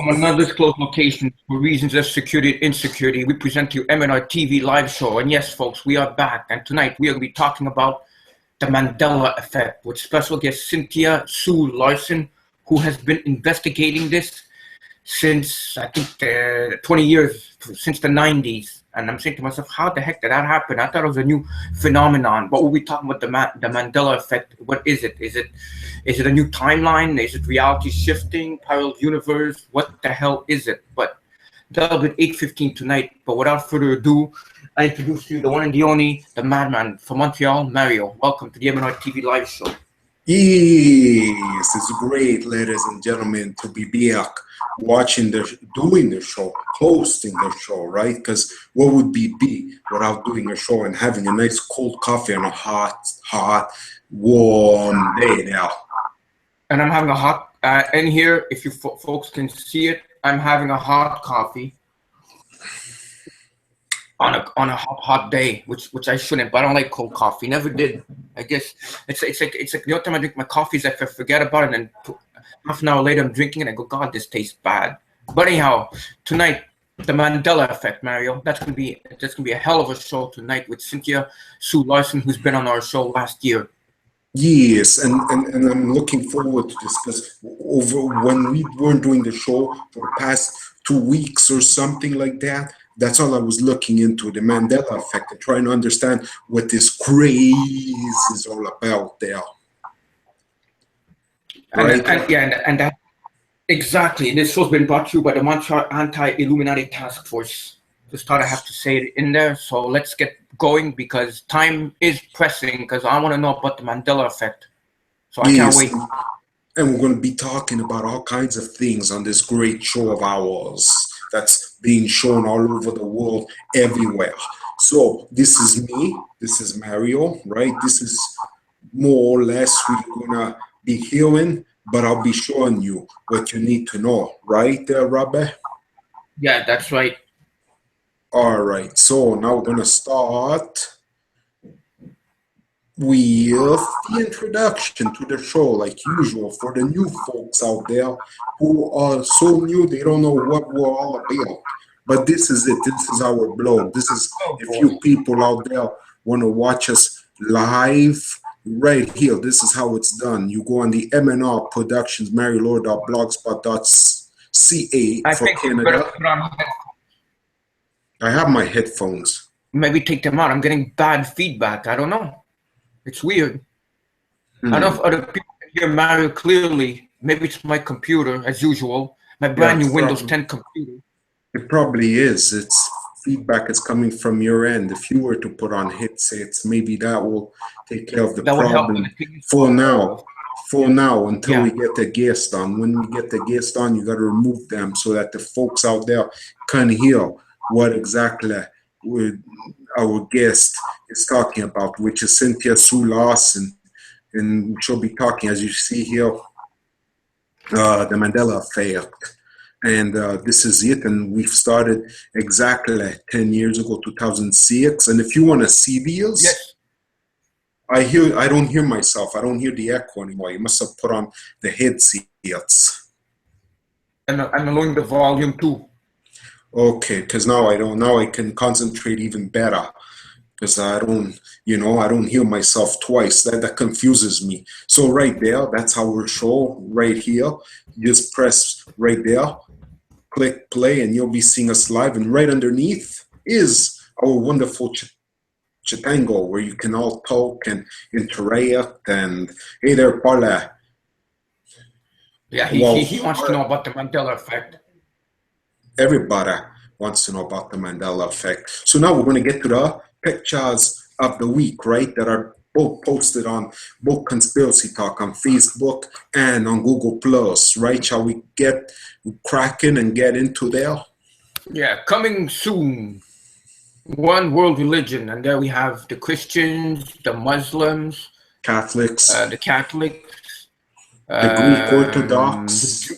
From another disclosed location, for reasons of security and insecurity, we present to you MnRTV Live Show. And yes, folks, we are back. And tonight we are going to be talking about the Mandela effect with special guest Cynthia Sue Larson, who has been investigating this since, I think, 20 years, since the 90s. And I'm saying to myself, how the heck did that happen? I thought it was a new phenomenon. What were we talking about, the Mandela effect? What is it? Is it a new timeline? Is it reality shifting, parallel universe? What the hell is it? But that'll be at 8:15 tonight. But without further ado, I introduce you the one and the only, the madman from Montreal, Mario. Welcome to the MnRTV Live Show. Yes, it's great, ladies and gentlemen, to be back doing the show, hosting the show, right? Because what would be without doing a show and having a nice cold coffee on a hot, warm day now? And I'm having a hot, in here, if you folks can see it, I'm having a hot coffee on a hot day, which I shouldn't, but I don't like cold coffee. Never did. I guess it's like the other time I drink my coffee is if I forget about it, and half an hour later I'm drinking it, I go, God, this tastes bad. But anyhow, tonight the Mandela effect, Mario. That's gonna be a hell of a show tonight with Cynthia Sue Larson, who's been on our show last year. Yes, and I'm looking forward to this because when we weren't doing the show for the past 2 weeks or something like that, that's all I was looking into, the Mandela effect, and trying to understand what this craze is all about there. Right? And that exactly. This show's been brought to you by the Montreal Anti-Illuminati Task Force. Just thought I have to say it in there. So let's get going because time is pressing. Because I want to know about the Mandela effect. So I can't wait. And we're going to be talking about all kinds of things on this great show of ours that's being shown all over the world, everywhere. So this is me. This is Mario, right? This is more or less we're going to be hearing, but I'll be showing you what you need to know, right, Robbie? Yeah, that's right. All right, so now we're going to start with the introduction to the show, like usual, for the new folks out there who are so new they don't know what we're all about. But this is it. This is our blog. This is, if you people out there want to watch us live, right here, this is how it's done. You go on the MnR Productions, mariolaur.blogspot.ca for Canada. I have my headphones. Maybe take them out. I'm getting bad feedback. I don't know. It's weird. I don't know if other people can hear Mario clearly. Maybe it's my computer, as usual. My brand new Windows 10 computer. It probably is. It's feedback is coming from your end. If you were to put on headsets, maybe that will take care of the problem for now. For now, until we get the guest on. When we get the guest on, you got to remove them so that the folks out there can hear what exactly our guest is talking about, which is Cynthia Sue Larson, and she'll be talking, as you see here, the Mandela effect. And this is it, and we've started exactly 10 years ago, 2006. And if you want to see these, yes. I don't hear myself. I don't hear the echo anymore. You must have put on the headsets. And I'm lowering the volume too. Okay, because now I can concentrate even better. Because I don't hear myself twice. That confuses me. So right there, that's our show right here. You just press right there, click play, and you'll be seeing us live. And right underneath is our wonderful Chitango, where you can all talk and interact. And hey there, Paula. Yeah, he wants to know about the Mandela effect. Everybody wants to know about the Mandela effect. So now we're going to get to the pictures of the week, right? That are both posted on both Conspiracy Talk on Facebook and on Google Plus, right? Shall we get cracking and get into there? Yeah, coming soon. One world religion, and there we have the Christians, the Muslims, Catholics, the Catholics, the Greek Orthodox.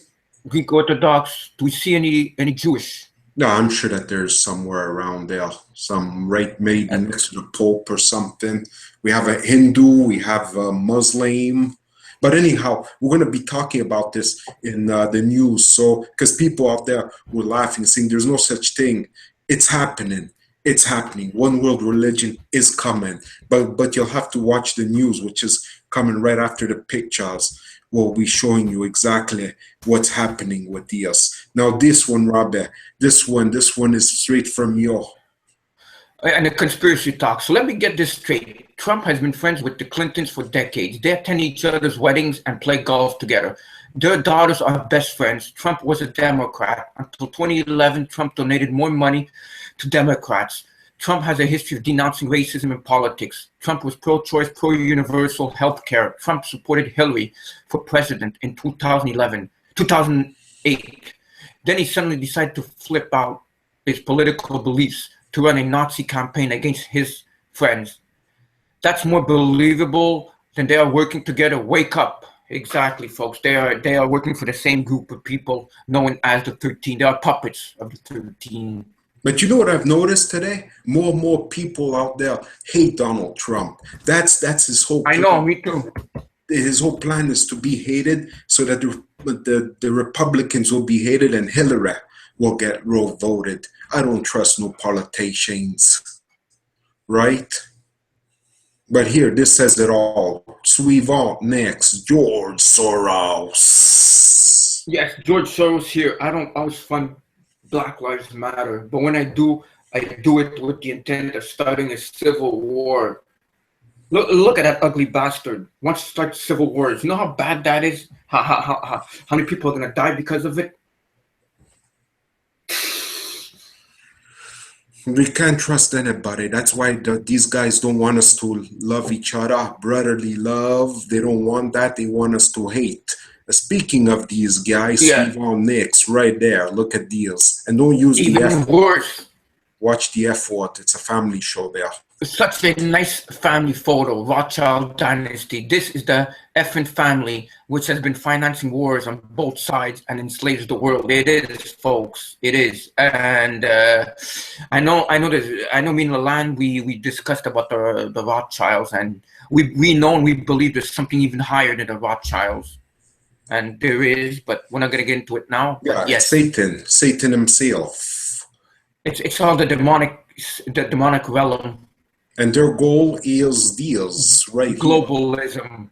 Greek Orthodox. Do we see any Jewish? No, I'm sure that there's somewhere around there, some right maybe next to the Pope or something. We have a Hindu, we have a Muslim, But anyhow, we're going to be talking about this in the news. So, because people out there were laughing, saying there's no such thing. It's happening. It's happening. One world religion is coming. But you'll have to watch the news, which is coming right after the pictures. We'll be showing you exactly what's happening with this. Now, this one, Robbie, this one is straight from you. And a conspiracy talk. So let me get this straight. Trump has been friends with the Clintons for decades. They attend each other's weddings and play golf together. Their daughters are best friends. Trump was a Democrat. Until 2011, Trump donated more money to Democrats. Trump has a history of denouncing racism in politics. Trump was pro-choice, pro-universal health care. Trump supported Hillary for president in 2008. Then he suddenly decided to flip out his political beliefs to run a Nazi campaign against his friends. That's more believable than they are working together. Wake up. Exactly, folks. They are working for the same group of people known as the 13. They are puppets of the 13. But you know what I've noticed today? More and more people out there hate Donald Trump. That's his whole plan. I know, me too. His whole plan is to be hated so that the Republicans will be hated and Hillary will get voted. I don't trust no politicians, right? But here, this says it all. Suivant next, George Soros. Yes, George Soros here. I don't always fund Black Lives Matter, but when I do it with the intent of starting a civil war. Look at that ugly bastard. Wants to start civil wars. You know how bad that is? How many people are going to die because of it? We can't trust anybody. That's why these guys don't want us to love each other. Brotherly love. They don't want that. They want us to hate. Speaking of these guys, Suivant next, right there. Look at these. And don't use the F word. Watch the F word. It's a family show there. Such a nice family photo. Rothschild dynasty. This is the effing family which has been financing wars on both sides and enslaves the world. It is, folks. It is. And I know me and Lalan, we discussed about the Rothschilds, and we know and we believe there's something even higher than the Rothschilds. And there is, but we're not going to get into it now. Yeah, yes. Satan himself. It's all the demonic realm. And their goal is this, right? Globalism.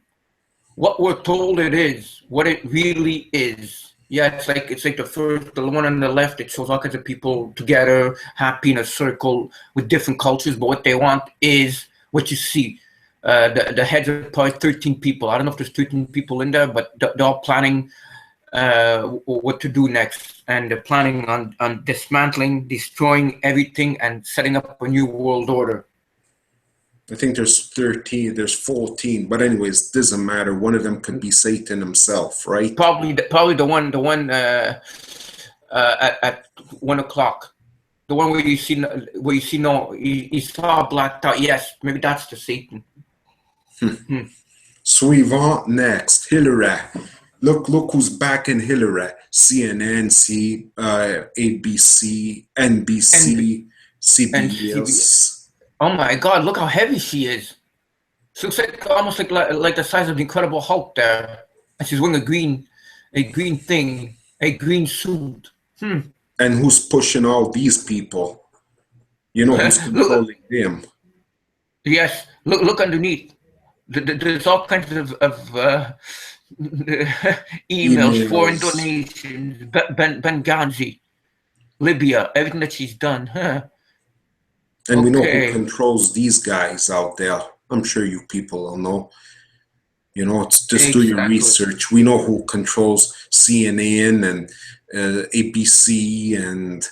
What we're told it is, what it really is. Yeah, it's like the one on the left. It shows all kinds of people together, happy in a circle with different cultures. But what they want is what you see. The heads are probably 13 people. I don't know if there's 13 people in there, but they're all planning what to do next. And they're planning on dismantling, destroying everything, and setting up a new world order. I think there's 13, there's 14, but anyways, doesn't matter. One of them could be Satan himself, right? Probably the one at 1 o'clock. The one where you see he saw blacked out. Yes, maybe that's the Satan. Suivant next, Hillary. Look who's back in Hillary. CNN, ABC, NBC, CBS. Oh my God! Look how heavy she is. She looks almost like the size of the Incredible Hulk there, and she's wearing a green thing, a green suit. And who's pushing all these people? You know who's controlling them? Yes. Look underneath. There's all kinds of emails, foreign donations, Benghazi, Libya, everything that she's done. And we know who controls these guys out there. I'm sure you people will know. You know, just do your research. We know who controls CNN and ABC and,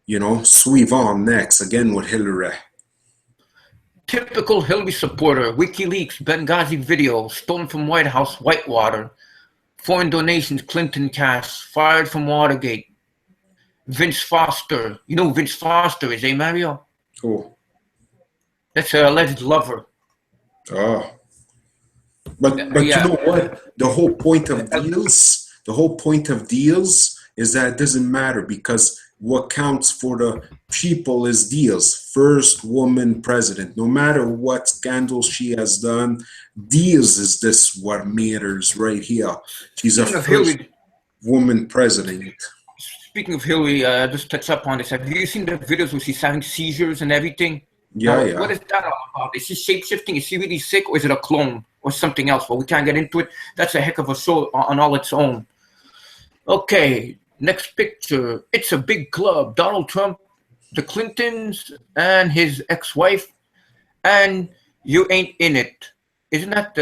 you know, Suivant next, again with Hillary. Typical Hillary supporter. WikiLeaks, Benghazi video, stolen from White House, Whitewater. Foreign donations, Clinton cash, fired from Watergate. Vince Foster. You know who Vince Foster is, Mario? Oh. That's her alleged lover. Oh. But you know what? The whole point of deals is that it doesn't matter, because what counts for the people is Diaz, first woman president. No matter what scandals she has done, Diaz is this what matters right here. She's a first woman president. Speaking of Hillary, just touch up on this. Have you seen the videos where she's having seizures and everything? Yeah, yeah. What is that all about? Is she shape-shifting? Is she really sick, or is it a clone or something else? Well, we can't get into it. That's a heck of a show on all its own. Okay, next picture. It's a big club. Donald Trump, the Clintons, and his ex-wife, and you ain't in it. Isn't that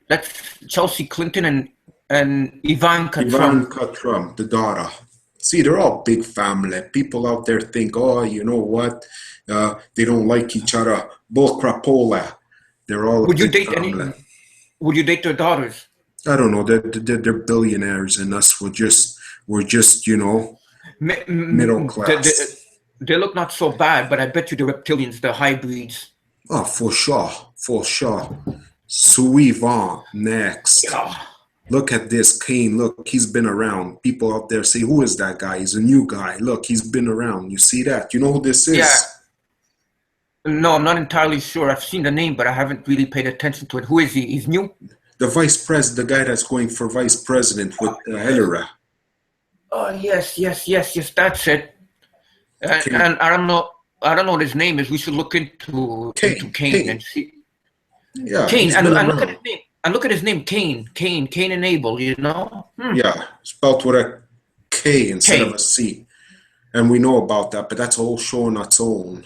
that's Chelsea Clinton and Ivanka Trump, the daughter. See, they're all big family. People out there think, oh, you know what? They don't like each other. Bull crapola. They're all Would you date family. Would you date their daughters? I don't know. They're billionaires, and us we're just you know, middle class. They look not so bad, but I bet you the reptilians, the hybrids. Oh, for sure. Suivant, next. Yeah. Look at this, Kane. Look, he's been around. People out there say, who is that guy? He's a new guy. Look, he's been around. You see that? You know who this is? Yeah. No, I'm not entirely sure. I've seen the name, but I haven't really paid attention to it. Who is he? He's new? The vice president, the guy that's going for vice president with Hillary. Oh, yes, that's it. And I don't know what his name is. We should look into Kane and see. Yeah, Kane, and look at his name. And look at his name, Cain and Abel, you know? Yeah, spelled with a K instead of a C. And we know about that, but that's a whole show on its own.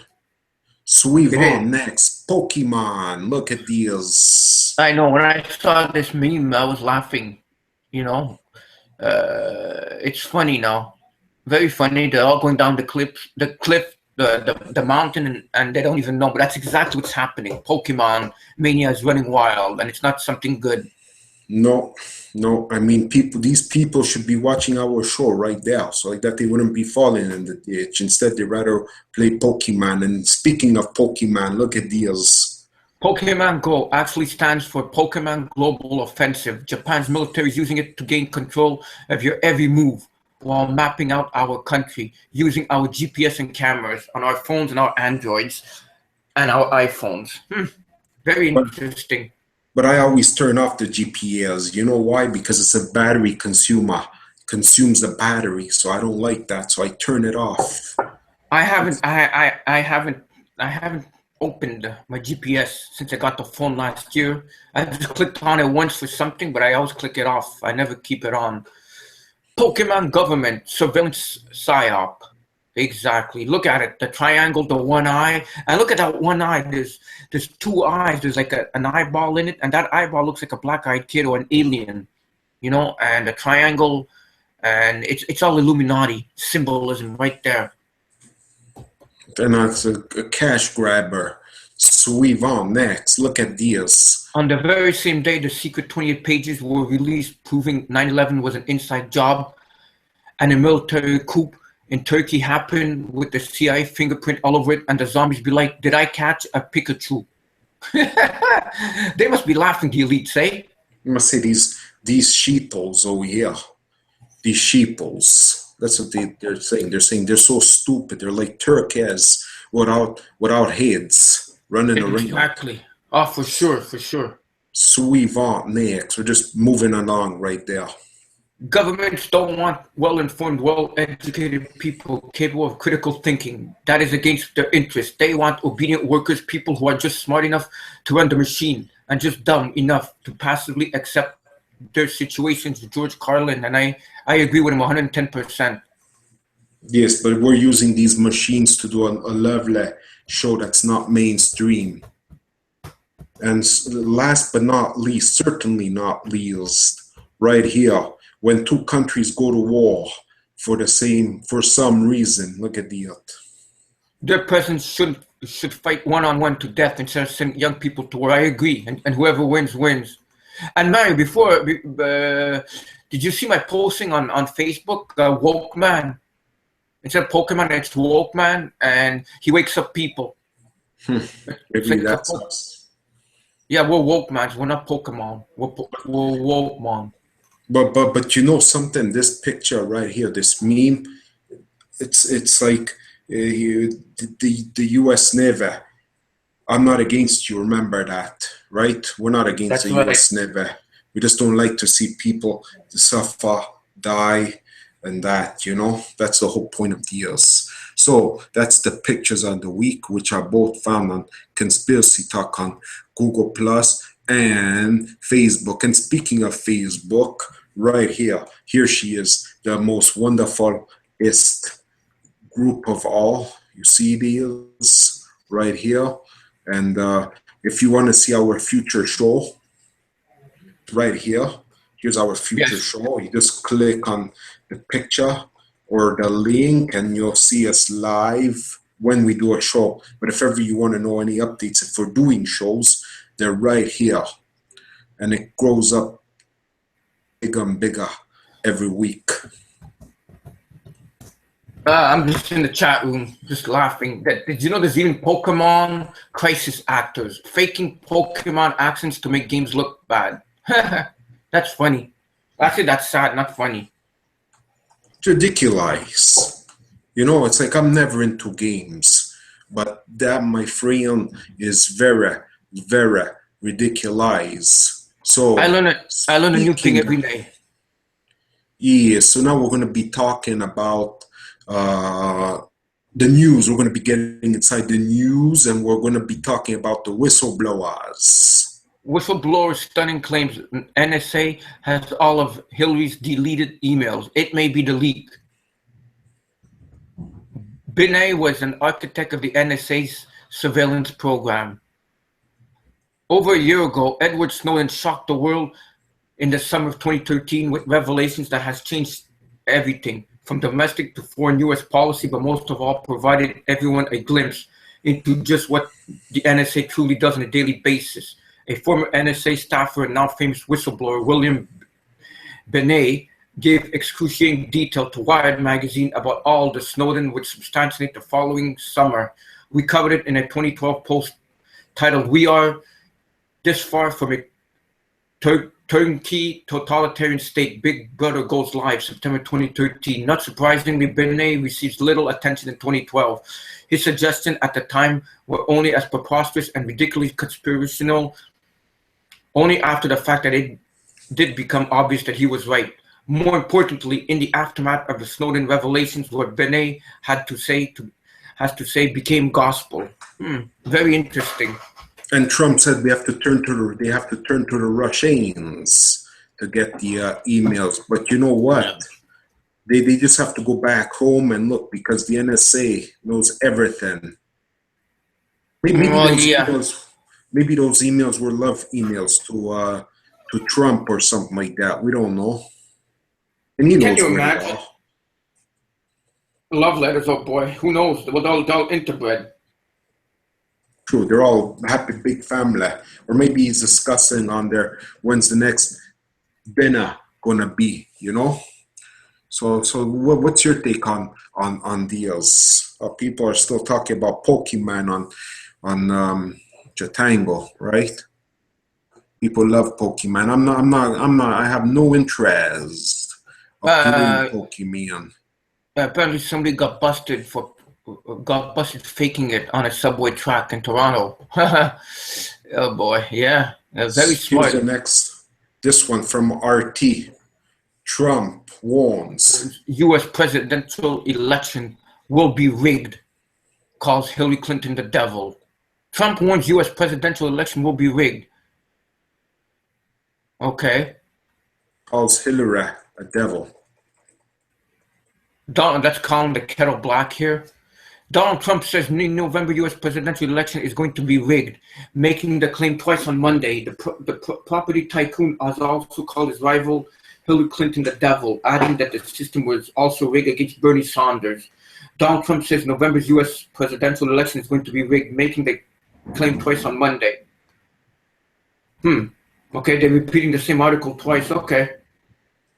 Suivant, next. Pokemon, look at these. I know, when I saw this meme, I was laughing, you know? It's funny now. Very funny. They're all going down the cliff, the mountain, and they don't even know, but that's exactly what's happening. Pokemon mania is running wild, and it's not something good. No, I mean, these people should be watching our show right there, so like that they wouldn't be falling in the ditch. Instead, they rather play Pokemon. And speaking of Pokemon, look at these. Pokemon Go actually stands for Pokemon Global Offensive. Japan's military is using it to gain control of your every move, while mapping out our country, using our GPS and cameras on our phones and our Androids and our iPhones. Very interesting. But I always turn off the GPS. You know why? Because it's a battery consumer. It consumes the battery, so I don't like that. So I turn it off. I haven't opened my GPS since I got the phone last year. I just clicked on it once for something, but I always click it off. I never keep it on. Pokemon government surveillance psyop. Exactly. Look at it. The triangle, the one eye, and look at that one eye. There's two eyes. There's like an eyeball in it, and that eyeball looks like a black-eyed kid or an alien, you know. And the triangle, and it's all Illuminati symbolism right there. And that's a cash grabber. Suivant, next. Look at this. On the very same day, the secret 28 pages were released proving 9/11 was an inside job, and a military coup in Turkey happened with the CIA fingerprint all over it, and the zombies be like, did I catch a Pikachu? They must be laughing, the elites, eh? You must say these sheeples over here. These sheeples. That's what they're saying. They're saying they're so stupid. They're like turkeys without heads running around. Exactly. Oh, for sure. Suivant, next. We're just moving along right there. Governments don't want well-informed, well-educated people capable of critical thinking. That is against their interest. They want obedient workers, people who are just smart enough to run the machine and just dumb enough to passively accept their situations. George Carlin, and I agree with him 110%. Yes, but we're using these machines to do a lovely show that's not mainstream. And last but not least, certainly not least, right here, when two countries go to war for some reason, look at the their presidents should fight one-on-one to death instead of sending young people to war. I agree, and whoever wins, wins. And Mary, did you see my posting on Facebook? Woke man. Instead of Pokemon, it's woke man, and he wakes up people. Maybe that's us. Yeah, we're woke man. We're not Pokemon. We're woke man. But you know something? This picture right here, this meme, it's like the U.S. Navy. I'm not against you. Remember that, right? We're not against That's the right. U.S. Navy. We just don't like to see people suffer, die, and that. You know, that's the whole point of deals. So that's the pictures of the week, which are both found on Conspiracy Talk on Google Plus and Facebook. And speaking of Facebook, right here she is, the most wonderfulest group of all. You see these right here. And if you want to see our future show, right here, here's our future show. You just click on the picture or the link and you'll see us live when we do a show. But if ever you want to know any updates, if we're doing shows, they're right here. And it grows up bigger and bigger every week. I'm just in the chat room, just laughing. Did you know there's even Pokemon crisis actors faking Pokemon accents to make games look bad? That's funny. Actually, that's sad, not funny. It's ridiculous. You know, it's like I'm never into games, but that, my friend, is very, very ridiculous. So I learn a new thing every day. Yeah, so now we're going to be talking about the news. We're going to be getting inside the news, and we're going to be talking about the whistleblowers. Whistleblowers' stunning claims NSA has all of Hillary's deleted emails. It may be the leak. Binet was an architect of the NSA's surveillance program. Over a year ago, Edward Snowden shocked the world in the summer of 2013 with revelations that has changed everything from domestic to foreign U.S. policy, but most of all provided everyone a glimpse into just what the NSA truly does on a daily basis. A former NSA staffer and now famous whistleblower, William Binet, gave excruciating detail to Wired magazine about all the Snowden would substantiate the following summer. We covered it in a 2012 post titled, "We Are This Far from a Turnkey Totalitarian State, Big Brother Goes Live," September 2013. Not surprisingly, Binet receives little attention in 2012. His suggestions at the time were only as preposterous and ridiculously conspiratorial only after the fact that it did become obvious that he was right. More importantly, in the aftermath of the Snowden revelations, what Binet has to say became gospel. Very interesting. And Trump said they have to turn to the Russians to get the emails. But you know what? They just have to go back home and look, because the NSA knows everything. Maybe those emails were love emails to Trump or something like that. We don't know. And he knows where they are. Love letters, oh boy. Who knows? They'll interbred. True, they're all happy big family. Or maybe he's discussing on there when's the next dinner gonna be, you know? So what's your take on deals? People are still talking about Pokemon on Jatango, right? People love Pokemon. I'm not. I have no interest of playing Pokemon. Apparently, somebody got busted faking it on a subway track in Toronto. Oh boy, yeah, very smart. Here's the next. This one from RT. Trump warns U.S. presidential election will be rigged. Calls Hillary Clinton the devil. Trump warns U.S. presidential election will be rigged. Okay. Calls Hillary a devil. Let's call him the kettle black here. Donald Trump says November U.S. presidential election is going to be rigged, making the claim twice on Monday. The property tycoon has also called his rival Hillary Clinton the devil, adding that the system was also rigged against Bernie Sanders. Donald Trump says November's U.S. presidential election is going to be rigged, making the claim twice on Monday. Okay, they're repeating the same article twice. Okay.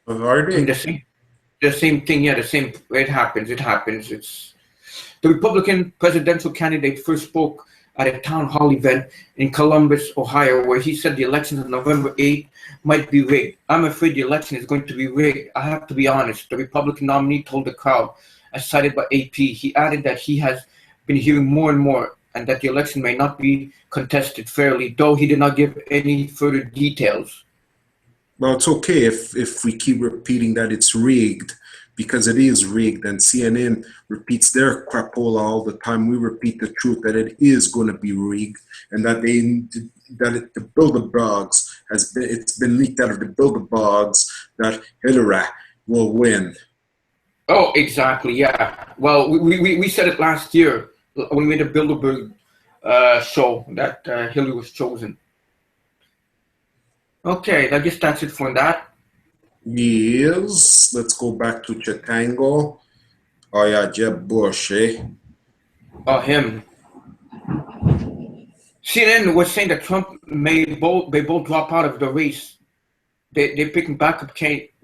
Are they? The same thing, yeah, the same. It happens. It's the Republican presidential candidate first spoke at a town hall event in Columbus, Ohio, where he said the election of November 8th might be rigged. I'm afraid the election is going to be rigged. I have to be honest, the Republican nominee told the crowd, as cited by AP. He added that he has been hearing more and more, and that the election may not be contested fairly, though he did not give any further details. Well, it's okay if we keep repeating that it's rigged, because it is rigged, and CNN repeats their crapola all the time. We repeat the truth that it is going to be rigged, and that the Bilderbergs it's been leaked out of the Bilderbergs that Hillary will win. Oh, exactly, yeah. Well, we said it last year when we made the Bilderberg show that Hillary was chosen. Okay, I guess that's it for that. Yes, let's go back to Chitango. Oh yeah, Jeb Bush, eh? Oh, him. CNN was saying that Trump may both drop out of the race. They're picking backup candidate.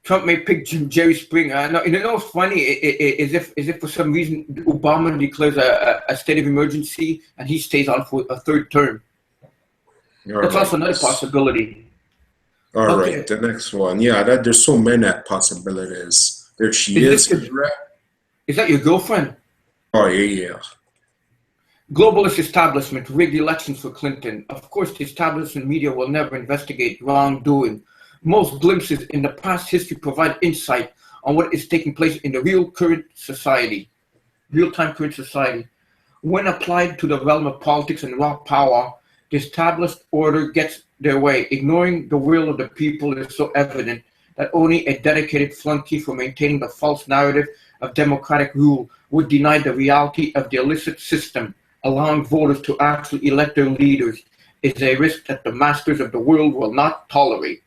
Trump may pick Jerry Springer. No, you know what's funny? Is if for some reason Obama declares a state of emergency and he stays on for a third term. That's also another possibility. All right, the next one. Yeah, there's so many possibilities. There she is. Is that your girlfriend? Oh, yeah. Globalist establishment rigged elections for Clinton. Of course, the establishment media will never investigate wrongdoing. Most glimpses in the past history provide insight on what is taking place in the real-time current society. When applied to the realm of politics and raw power, the established order gets their way. Ignoring the will of the people is so evident that only a dedicated flunky for maintaining the false narrative of democratic rule would deny the reality of the illicit system. Allowing voters to actually elect their leaders is a risk that the masters of the world will not tolerate.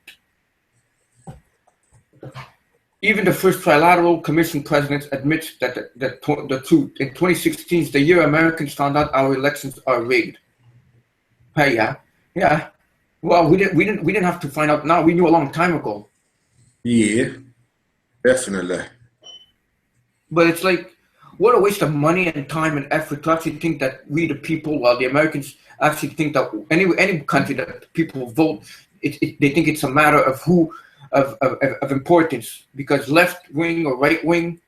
Even the first Trilateral Commission president admits that the truth. In 2016 is the year Americans found out our elections are rigged. Hey, yeah. Well, we didn't have to find out now. We knew a long time ago. Yeah, definitely. But it's like, what a waste of money and time and effort to actually think that we, the people, while the Americans actually think that any country that people vote, they think it's a matter of who of importance, because left wing or right wing,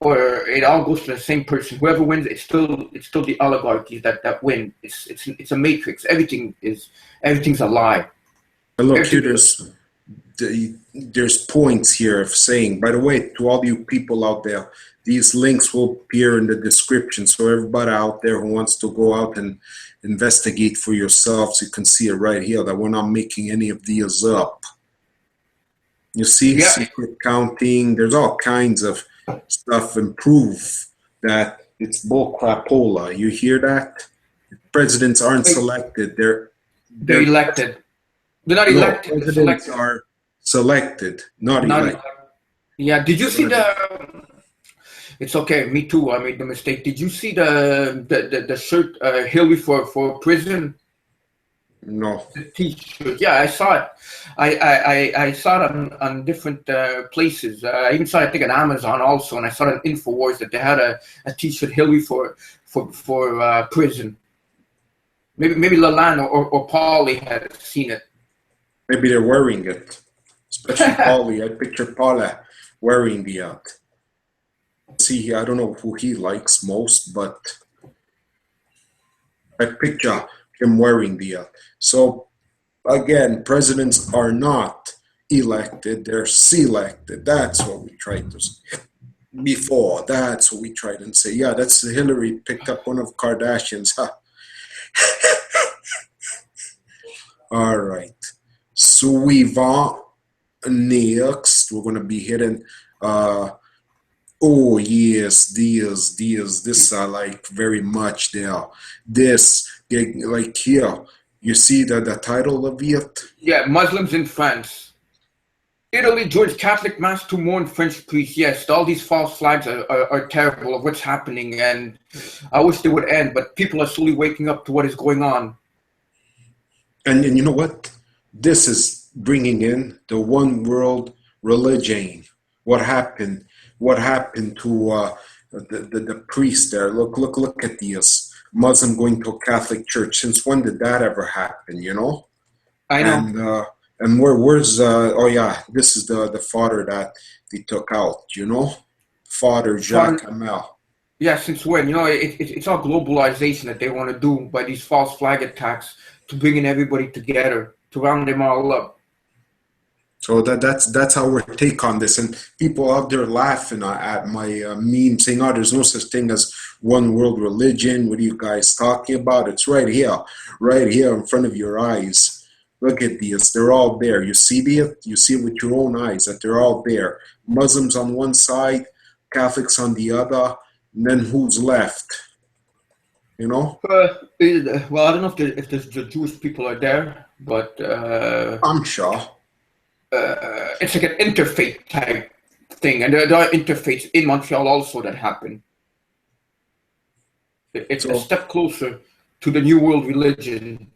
or it all goes to the same person. Whoever wins, it's still the oligarchies that win. It's a matrix. Everything's a lie. And look, here there's points here of saying, by the way, to all you people out there, these links will appear in the description, so everybody out there who wants to go out and investigate for yourselves, you can see it right here that we're not making any of these up. You see, secret counting, there's all kinds of stuff and proof that it's bull crapola. You hear that? Presidents aren't selected, they're elected. They're not elected. Presidents are selected, not elected. Yeah, did you see the... It's okay, me too, I made the mistake. Did you see the shirt, Hillary for prison? No. The T-shirt. Yeah, I saw it. I saw it on different places. I even saw it, I think, on Amazon also, and I saw it on InfoWars that they had a T-shirt, Hillary for prison. Maybe Lalana or Paulie had seen it. Maybe they're wearing it. Especially Paulie. I picture Paula wearing the see, I don't know who he likes most, but I picture him wearing the so again, presidents are not elected, they're selected. That's what we tried to say before. That's what we tried and say. Yeah, that's Hillary picked up one of Kardashians, huh? All right, suivant. Next, we're gonna be hitting oh yes, this I like very much there. This, like here, you see the title of it? Yeah, Muslims in France. Italy joins Catholic Mass to mourn French priest. Yes, all these false flags are terrible of what's happening, and I wish they would end, but people are slowly waking up to what is going on. And you know what? This is bringing in the one world religion. What happened? What happened to the priest there? Look at these. Muslim going to a Catholic church. Since when did that ever happen, you know? I know. And where's oh yeah, this is the father that they took out, you know? Father Jacques Hamel. Yeah, since when? You know, it's all globalization that they want to do by these false flag attacks to bringing everybody together, to round them all up. So that's our take on this. And people out there laughing at my meme saying, oh, there's no such thing as one world religion. What are you guys talking about? It's right here in front of your eyes. Look at these. They're all there. You see it? You see it with your own eyes that they're all there. Muslims on one side, Catholics on the other. And then who's left? You know? Well, I don't know if the Jewish people are there, but I'm sure. It's like an interfaith type thing, and there are interfaiths in Montreal also that happen. It's a step closer to the New World religion.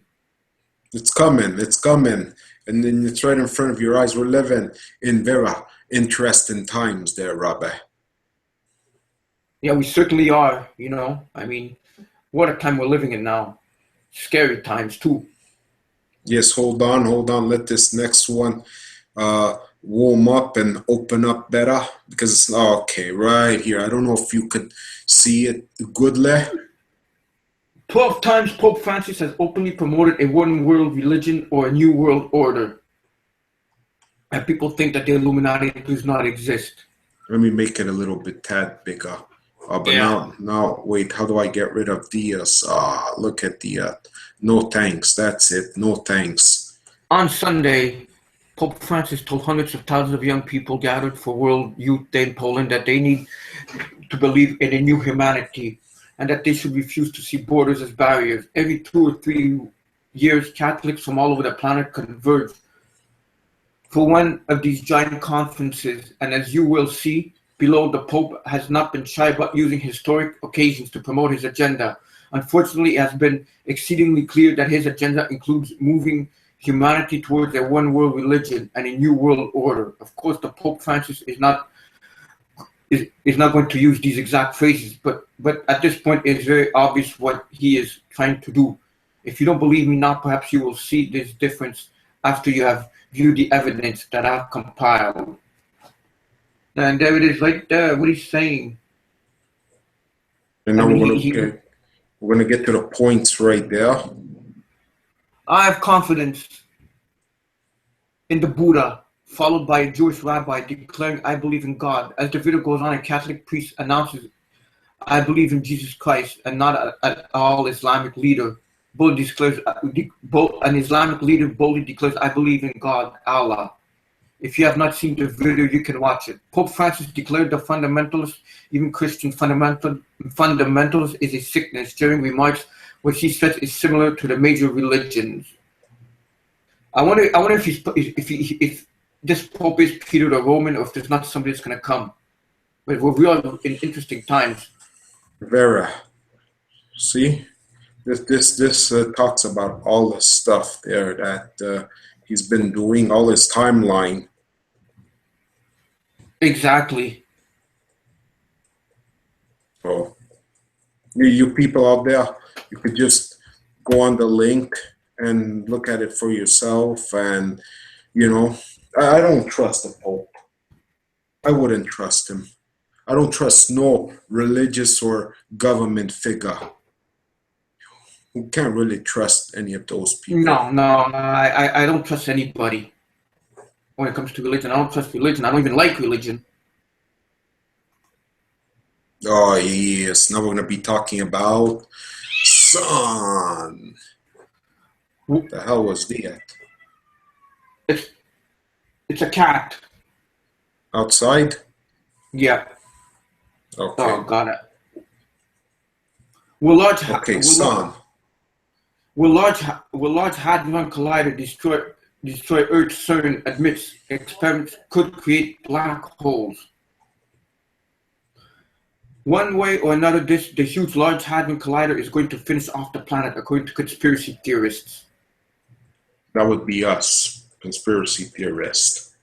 It's coming, and then it's right in front of your eyes. We're living in very interesting times there, Rabbi. Yeah, we certainly are, you know. I mean, what a time we're living in now. Scary times, too. Yes, hold on. Let this next one warm up and open up better. Because it's, okay, right here. I don't know if you could see it goodly. 12 times Pope Francis has openly promoted a one world religion or a new world order. And people think that the Illuminati does not exist. Let me make it a little bit tad bigger. But now, wait, how do I get rid of these? Look at the, no thanks, that's it, no thanks. On Sunday, Pope Francis told hundreds of thousands of young people gathered for World Youth Day in Poland that they need to believe in a new humanity and that they should refuse to see borders as barriers. Every 2 or 3 years, Catholics from all over the planet converge for one of these giant conferences, and as you will see, below, the Pope has not been shy about using historic occasions to promote his agenda. Unfortunately, it has been exceedingly clear that his agenda includes moving humanity towards a one-world religion and a new world order. Of course, the Pope Francis is not going to use these exact phrases, but at this point, it's very obvious what he is trying to do. If you don't believe me now, perhaps you will see this difference after you have viewed the evidence that I've compiled. And there it is, right there. What he's saying. And now we're gonna get to the points right there. I have confidence in the Buddha, followed by a Jewish rabbi declaring, "I believe in God." As the video goes on, a Catholic priest announces, "I believe in Jesus Christ," and not at all Islamic leader. An Islamic leader boldly declares, "I believe in God, Allah." If you have not seen the video, you can watch it. Pope Francis declared the fundamentalists, even Christian fundamentalists, is a sickness during remarks which he says is similar to the major religions. I wonder if this Pope is Peter the Roman, or if there's not somebody that's going to come. But we are in interesting times. Vera, see, this talks about all the stuff there that he's been doing, all his timeline. Exactly. So, you people out there, you could just go on the link and look at it for yourself. And, you know, I don't trust the Pope. I wouldn't trust him. I don't trust no religious or government figure. We can't really trust any of those people. No, I don't trust anybody. When it comes to religion, I don't trust religion. I don't even like religion. Oh, yes. Now we're going to be talking about sun. What the hell was that? It's a cat. Outside? Yeah. Okay. Oh, got it. Sun. Will Large Hadron Collider destroy Earth's CERN admits experiments could create black holes. One way or another, the huge Large Hadron Collider is going to finish off the planet, according to conspiracy theorists. That would be us, conspiracy theorists.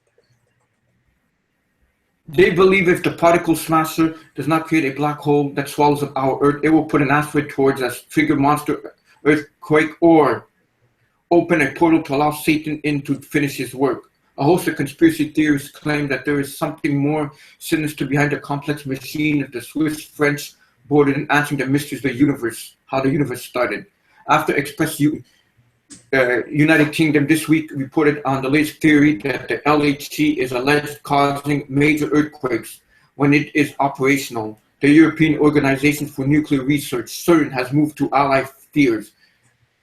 They believe if the particle smasher does not create a black hole that swallows up our Earth, it will put an asteroid towards us, trigger monster earthquake, or open a portal to allow Satan in to finish his work. A host of conspiracy theorists claim that there is something more sinister behind the complex machine of the Swiss-French border in answering the mysteries of the universe, how the universe started. After Express United Kingdom this week reported on the latest theory that the LHC is alleged causing major earthquakes when it is operational. The European Organization for Nuclear Research, CERN, has moved to ally fears.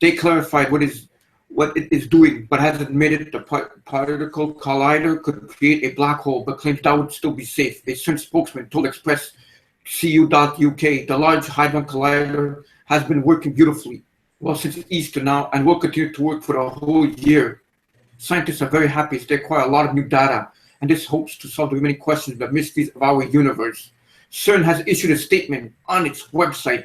They clarified what it is doing, but has admitted the particle collider could create a black hole, but claims that would still be safe. A CERN spokesman told Express.cu.uk the Large Hadron Collider has been working beautifully well since Easter now and will continue to work for the whole year. Scientists are very happy as they acquire a lot of new data, and this hopes to solve the remaining questions of the mysteries of our universe. CERN has issued a statement on its website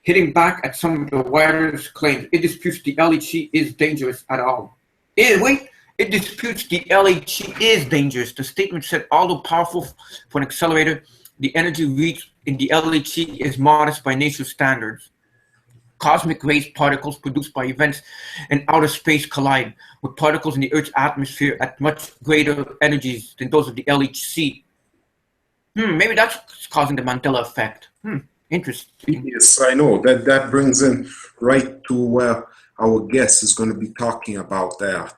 hitting back at some of the wireless claims. It disputes the LHC is dangerous at all. It disputes the LHC is dangerous. The statement said, although powerful for an accelerator, the energy reached in the LHC is modest by nature's standards. Cosmic rays particles produced by events in outer space collide with particles in the Earth's atmosphere at much greater energies than those of the LHC. Maybe that's causing the Mandela effect. Interesting. Yes, I know. That brings in right to where our guest is going to be talking about that.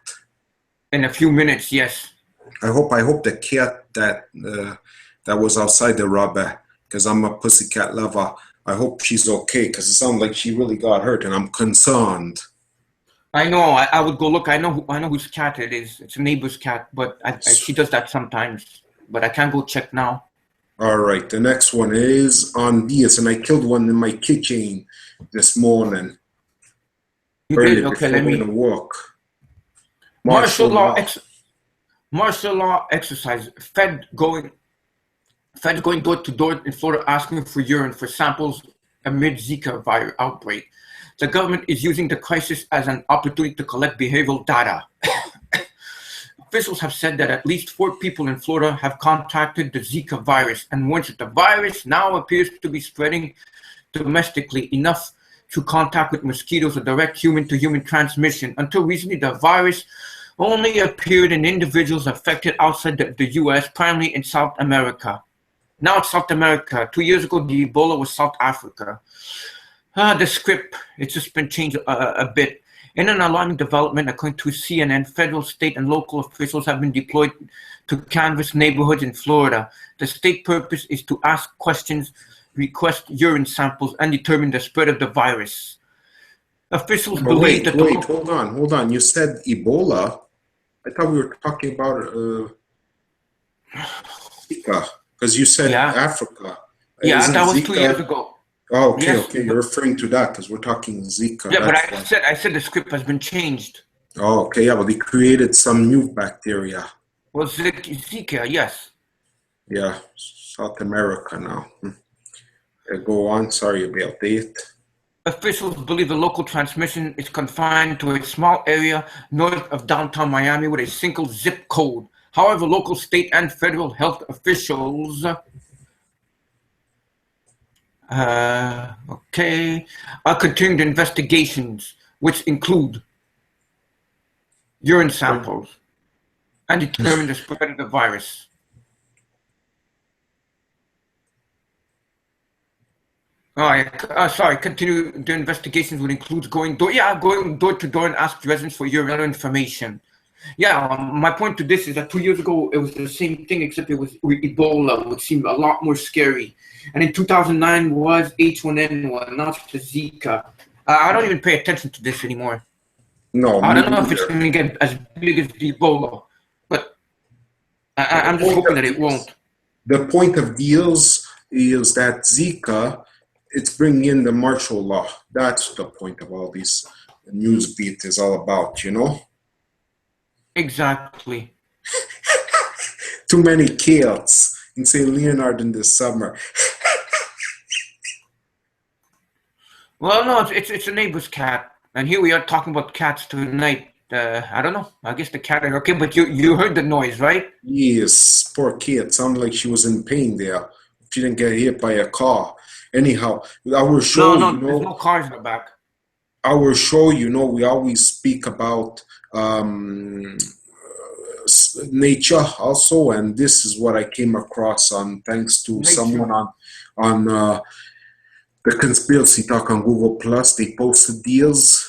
In a few minutes, yes. I hope the cat that was outside the rubber, because I'm a pussycat lover, I hope she's okay, because it sounds like she really got hurt, and I'm concerned. I know. I would go look. I know whose cat it is. It's a neighbor's cat, but she does that sometimes. But I can't go check now. All right. The next one is on this, and I killed one in my kitchen this morning. You did? Okay, let me work. Martial law exercise. Feds going door to door in Florida asking for urine for samples amid Zika virus outbreak. The government is using the crisis as an opportunity to collect behavioral data. Officials have said that at least 4 people in Florida have contracted the Zika virus, and warns that the virus now appears to be spreading domestically enough through contact with mosquitoes, a direct human-to-human transmission. Until recently, the virus only appeared in individuals affected outside the U.S., primarily in South America. Now it's South America. 2 years ago, the Ebola was South Africa. The script, it's just been changed a bit. In an alarming development, according to CNN, federal, state, and local officials have been deployed to canvass neighborhoods in Florida. The state purpose is to ask questions, request urine samples, and determine the spread of the virus. Officials believe that... Wait, hold on. You said Ebola? I thought we were talking about Zika, because you said Africa. Yeah, Isn't that was Zika... 2 years ago. Oh, okay, yes, okay. You're referring to that because we're talking Zika. Yeah, but I said the script has been changed. Oh, okay, yeah, but they created some new bacteria. Well, Zika, yes. Yeah, South America now. Go on, sorry about that. Officials believe the local transmission is confined to a small area north of downtown Miami with a single zip code. However, local, state, and federal health officials are continuing investigations, which include urine samples and determine the spread of the virus. Continue the investigations would include going door to door and ask residents for urine information. My point to this is that 2 years ago, it was the same thing, except it was Ebola, which seemed a lot more scary. And in 2009 was H1N1, now it's the Zika. I don't even pay attention to this anymore. No, I don't know if it's going to get as big as the Ebola, but I'm just hoping that it won't. The point of deals is that Zika, it's bringing in the martial law. That's the point of all these news beat is all about, you know? Exactly. Too many cats in St. Leonard in the summer. Well, no, it's a neighbor's cat. And here we are talking about cats tonight. I don't know. I guess the cat. Okay, but you heard the noise, right? Yes, poor kid. Sounded like she was in pain there. She didn't get hit by a car. Anyhow, our show, No, there's no cars in the back. Our show, we always speak about um, nature also, and this is what I came across on thanks to someone on the Conspiracy Talk on Google Plus. They posted deals.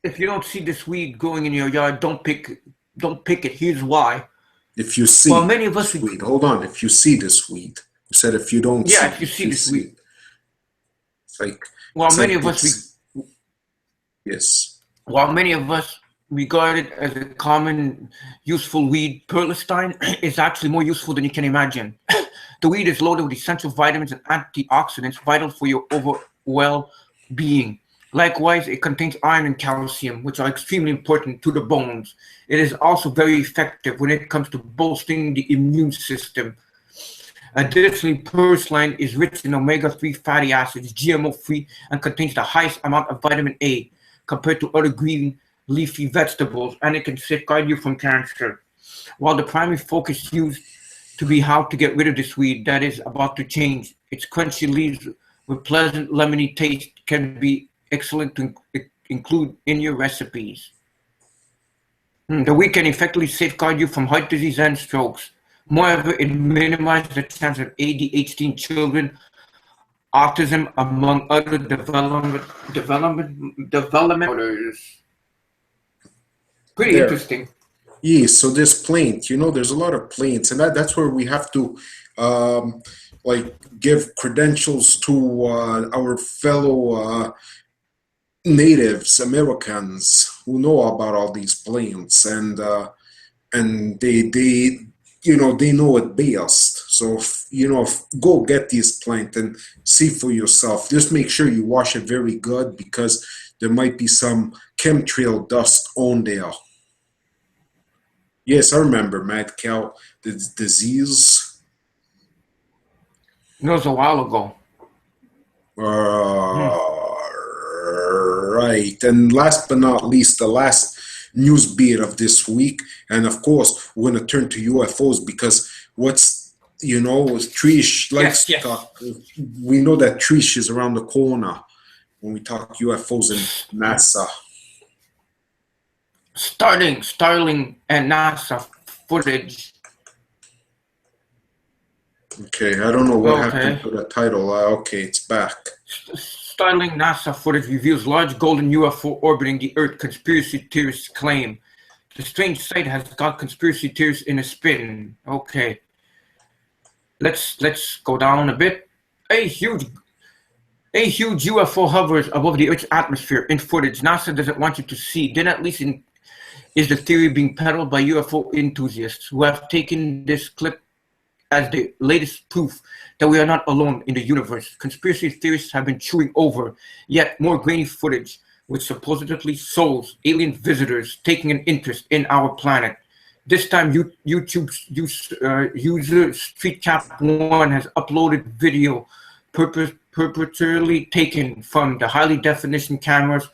If you don't see this weed growing in your yard, don't pick it. Here's why. If you see, many of us weed. Hold on. If you see this weed, you said if you don't. Yeah, if you see this weed. It's like. Well, many of us. Yes. While many of us regard it as a common, useful weed, Berenstein is actually more useful than you can imagine. The weed is loaded with essential vitamins and antioxidants vital for your overall well-being. Likewise, it contains iron and calcium, which are extremely important to the bones. It is also very effective when it comes to bolstering the immune system. Additionally, Berenstein is rich in omega-3 fatty acids, GMO-free, and contains the highest amount of vitamin A compared to other green leafy vegetables, and it can safeguard you from cancer. While the primary focus used to be how to get rid of this weed, that is about to change. Its crunchy leaves with pleasant lemony taste can be excellent to include in your recipes. The weed can effectively safeguard you from heart disease and strokes. Moreover, it minimizes the chance of ADHD in children, autism, among other development disorders. Pretty interesting. Yeah, so this plant, there's a lot of plants, and that's where we have to give credentials to our fellow natives, Americans who know about all these plants, and they know it best. So go get these plants and see for yourself. Just make sure you wash it very good, because there might be some chemtrail dust on there. Yes, I remember mad cow, the disease. It was a while ago. Right. And last but not least, the last news beat of this week. And of course, we're going to turn to UFOs, because Trish likes to talk. We know that Trish is around the corner when we talk UFOs and NASA. Startling and NASA footage. Okay, I don't know what happened to the title. Okay, it's back. Startling NASA footage reveals large golden UFO orbiting the Earth, conspiracy theorists claim. The strange sight has got conspiracy theorists in a spin. Okay. Let's go down a bit. A huge UFO hovers above the Earth's atmosphere in footage NASA doesn't want you to see. Then at least is the theory being peddled by UFO enthusiasts who have taken this clip as the latest proof that we are not alone in the universe. Conspiracy theorists have been chewing over yet more grainy footage which supposedly shows alien visitors taking an interest in our planet. This time, YouTube user StreetCap1 has uploaded video purportedly taken from the highly definition cameras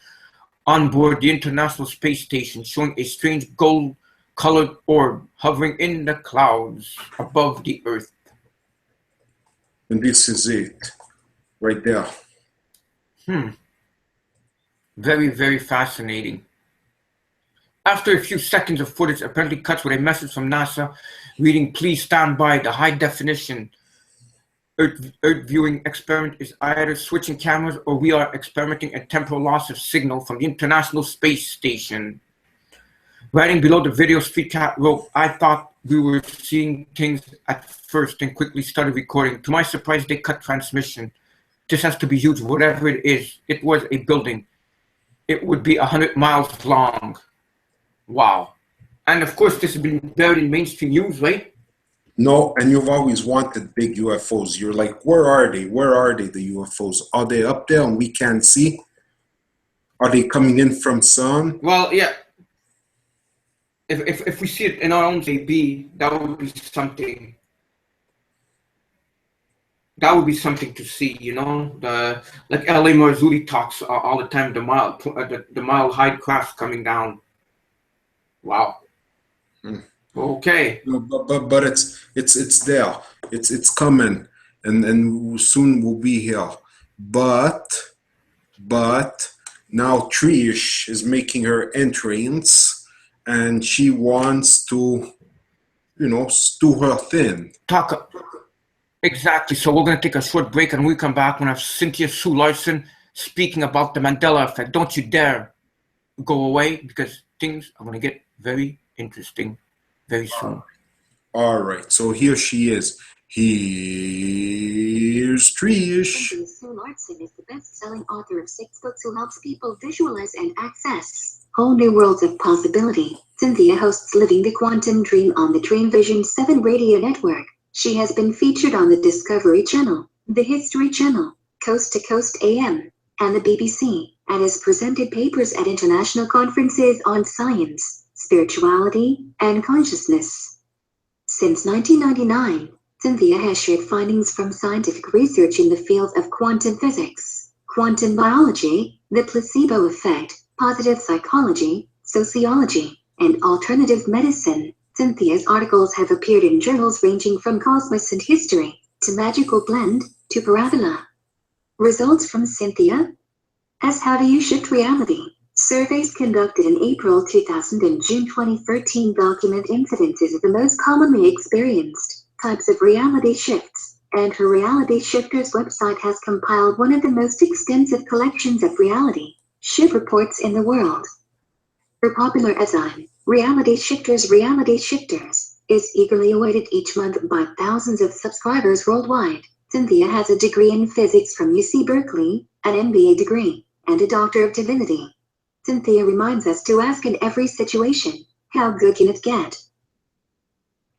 on board the International Space Station, showing a strange gold-colored orb hovering in the clouds above the Earth. And this is it, right there. Very, very fascinating. After a few seconds of footage apparently cuts with a message from NASA reading, "Please stand by. The high-definition Earth viewing experiment is either switching cameras or we are experimenting a temporal loss of signal from the International Space Station." Writing below the video, StreetCat wrote, "I thought we were seeing things at first and quickly started recording. To my surprise, they cut transmission. This has to be huge, whatever it is. It was a building. It would be 100 miles long." Wow. And of course, this has been buried in mainstream news, right? No, and you've always wanted big UFOs. You're like, where are they? Where are they, the UFOs? Are they up there and we can't see? Are they coming in from sun? Well, yeah. If we see it in our own AB, that would be something. That would be something to see, like L.A. Marzulli talks all the time, the mile high crafts coming down. Wow. Okay. No, but it's there. It's coming, and soon we'll be here. But now Trish is making her entrance, and she wants to, do her thing. Exactly. So we're going to take a short break, and when we come back, we're going to have Cynthia Sue Larson speaking about the Mandela effect. Don't you dare go away, because things are going to get very interesting very soon. All right. So here she is. Here's Trish. Cynthia Sue Larson is the best-selling author of 6 books who helps people visualize and access whole new worlds of possibility. Cynthia hosts Living the Quantum Dream on the Dream Vision 7 radio network. She has been featured on the Discovery Channel, the History Channel, Coast to Coast AM, and the BBC, and has presented papers at international conferences on science, spirituality, and consciousness. Since 1999, Cynthia has shared findings from scientific research in the fields of quantum physics, quantum biology, the placebo effect, positive psychology, sociology, and alternative medicine. Cynthia's articles have appeared in journals ranging from Cosmos and History to Magical Blend to Parabola. Results from Cynthia? As How Do You Shift Reality? Surveys conducted in April 2000 and June 2013 document incidences of the most commonly experienced types of reality shifts, and her Reality Shifters website has compiled one of the most extensive collections of reality shift reports in the world. Her popular essay, Reality Shifters is eagerly awaited each month by thousands of subscribers worldwide. Cynthia has a degree in physics from UC Berkeley, an MBA degree, and a Doctor of Divinity. Cynthia reminds us to ask in every situation, how good can it get?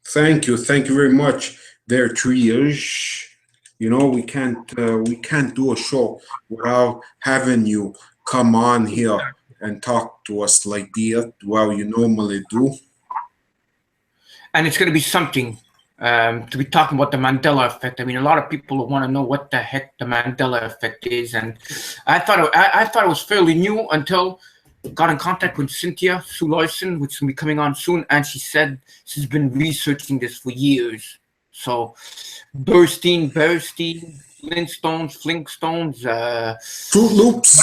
Thank you very much there, Trish. We can't do a show without having you come on here and talk to us like that, while you normally do. And it's going to be something to be talking about the Mandela effect. I mean, a lot of people want to know what the heck the Mandela effect is, and I thought it was fairly new until I got in contact with Cynthia Sue Larson, which will be coming on soon, and she said she's been researching this for years. So, Berenstein, Flintstones, Fruit Loops.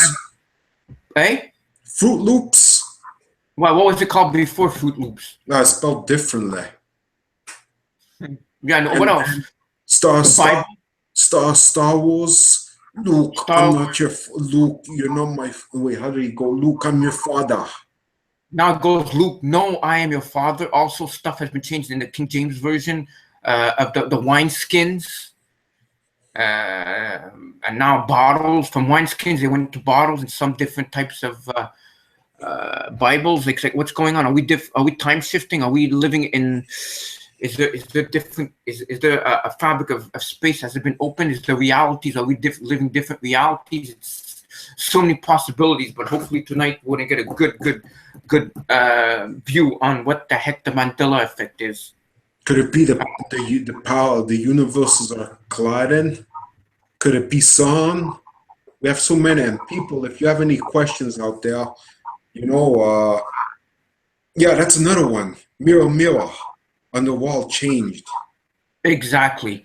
Hey? Fruit Loops. Well, what was it called before Fruit Loops? No, it's spelled differently. Yeah, no, what else? Star Wars. Luke, I'm not your Luke. You're not my. Wait, how do you go? Luke, I'm your father. Now it goes, Luke, no, I am your father. Also, stuff has been changed in the King James version of the wineskins. And now bottles, from wineskins, they went to bottles in some different types of Bibles. Like, what's going on? Are we time shifting? Are we living in? Is there a fabric of space? Has it been opened? Is there realities? Are we living different realities? It's so many possibilities, but hopefully tonight we're gonna get a good view on what the heck the Mandela effect is. Could it be the power of the universes are colliding? Could it be sun? We have so many, and people, if you have any questions out there, yeah, that's another one. Mirror on the wall changed. Exactly.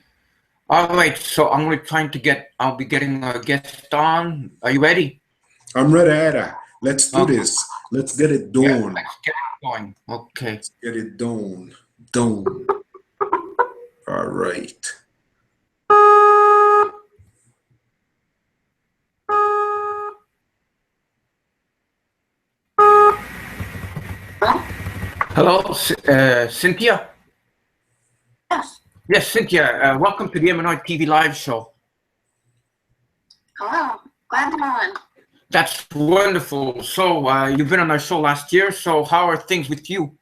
All right, so I'll be getting a guest on. Are you ready? I'm ready, Ada. Let's do this. Let's get it done. Yeah, let's get it going. Okay. Let's get it done. All right. Hello, Cynthia? Yes. Yes, Cynthia. Welcome to the MnRTV Live Show. Hello. Glad to be on. That's wonderful. So, you've been on our show last year, so how are things with you?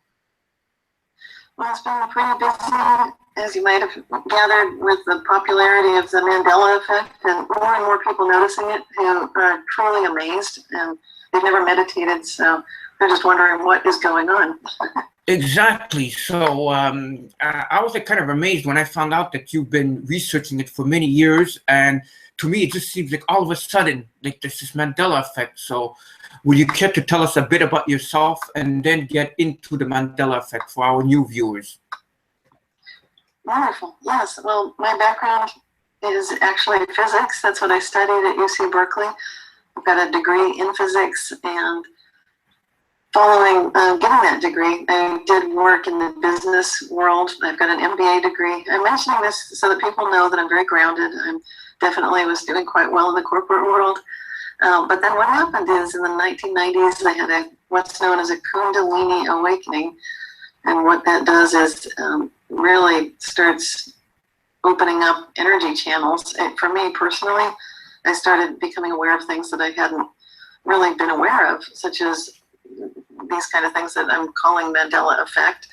Well, it's been pretty busy, as you might have gathered, with the popularity of the Mandela effect and more people noticing it who are truly amazed and they've never meditated, so they're just wondering what is going on. Exactly. So I was like kind of amazed when I found out that you've been researching it for many years, and to me it just seems like all of a sudden like there's this Mandela effect. So would you care to tell us a bit about yourself and then get into the Mandela effect for our new viewers? Wonderful. Yes. Well, my background is actually physics. That's what I studied at UC Berkeley. I've got a degree in physics, and following getting that degree, I did work in the business world. I've got an MBA degree. I'm mentioning this so that people know that I'm very grounded. I definitely was doing quite well in the corporate world. But then what happened is in the 1990s, I had what's known as a Kundalini awakening. And what that does is really starts opening up energy channels. For me personally, I started becoming aware of things that I hadn't really been aware of, such as these kind of things that I'm calling Mandela effect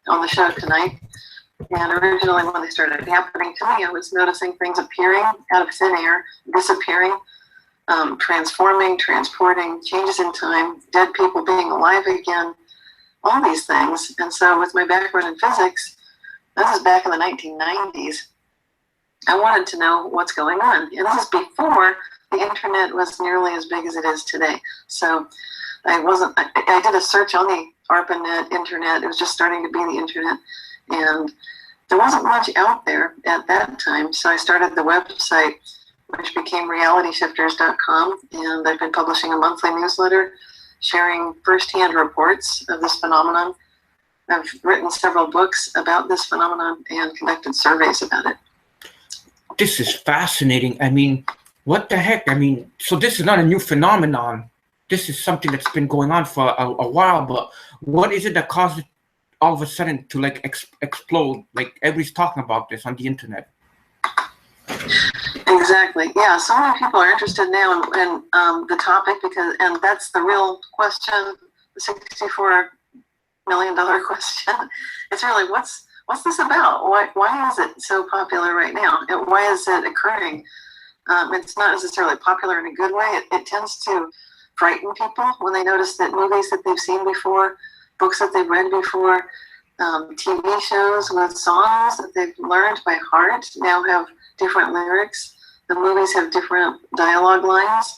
on the show tonight. And originally when they started happening to me, I was noticing things appearing out of thin air, disappearing, transforming, transporting, changes in time, dead people being alive again, all these things. And so with my background in physics, this is back in the 1990s, I wanted to know what's going on. And this is before the internet was nearly as big as it is today. So I did a search on the ARPANET internet. It was just starting to be the internet. And there wasn't much out there at that time. So I started the website, which became realityshifters.com. And I've been publishing a monthly newsletter, sharing firsthand reports of this phenomenon. I've written several books about this phenomenon and conducted surveys about it. This is fascinating. I mean, what the heck? I mean, so this is not a new phenomenon. This is something that's been going on for a while, but what is it that caused it all of a sudden to like explode? Like everybody's talking about this on the internet. Exactly. Yeah. So many people are interested now in the topic and that's the real question, the $64 million question. It's really what's this about? Why is it so popular right now? And why is it occurring? It's not necessarily popular in a good way. It tends to frighten people when they notice that movies that they've seen before, books that they've read before, TV shows with songs that they've learned by heart now have different lyrics. The movies have different dialogue lines.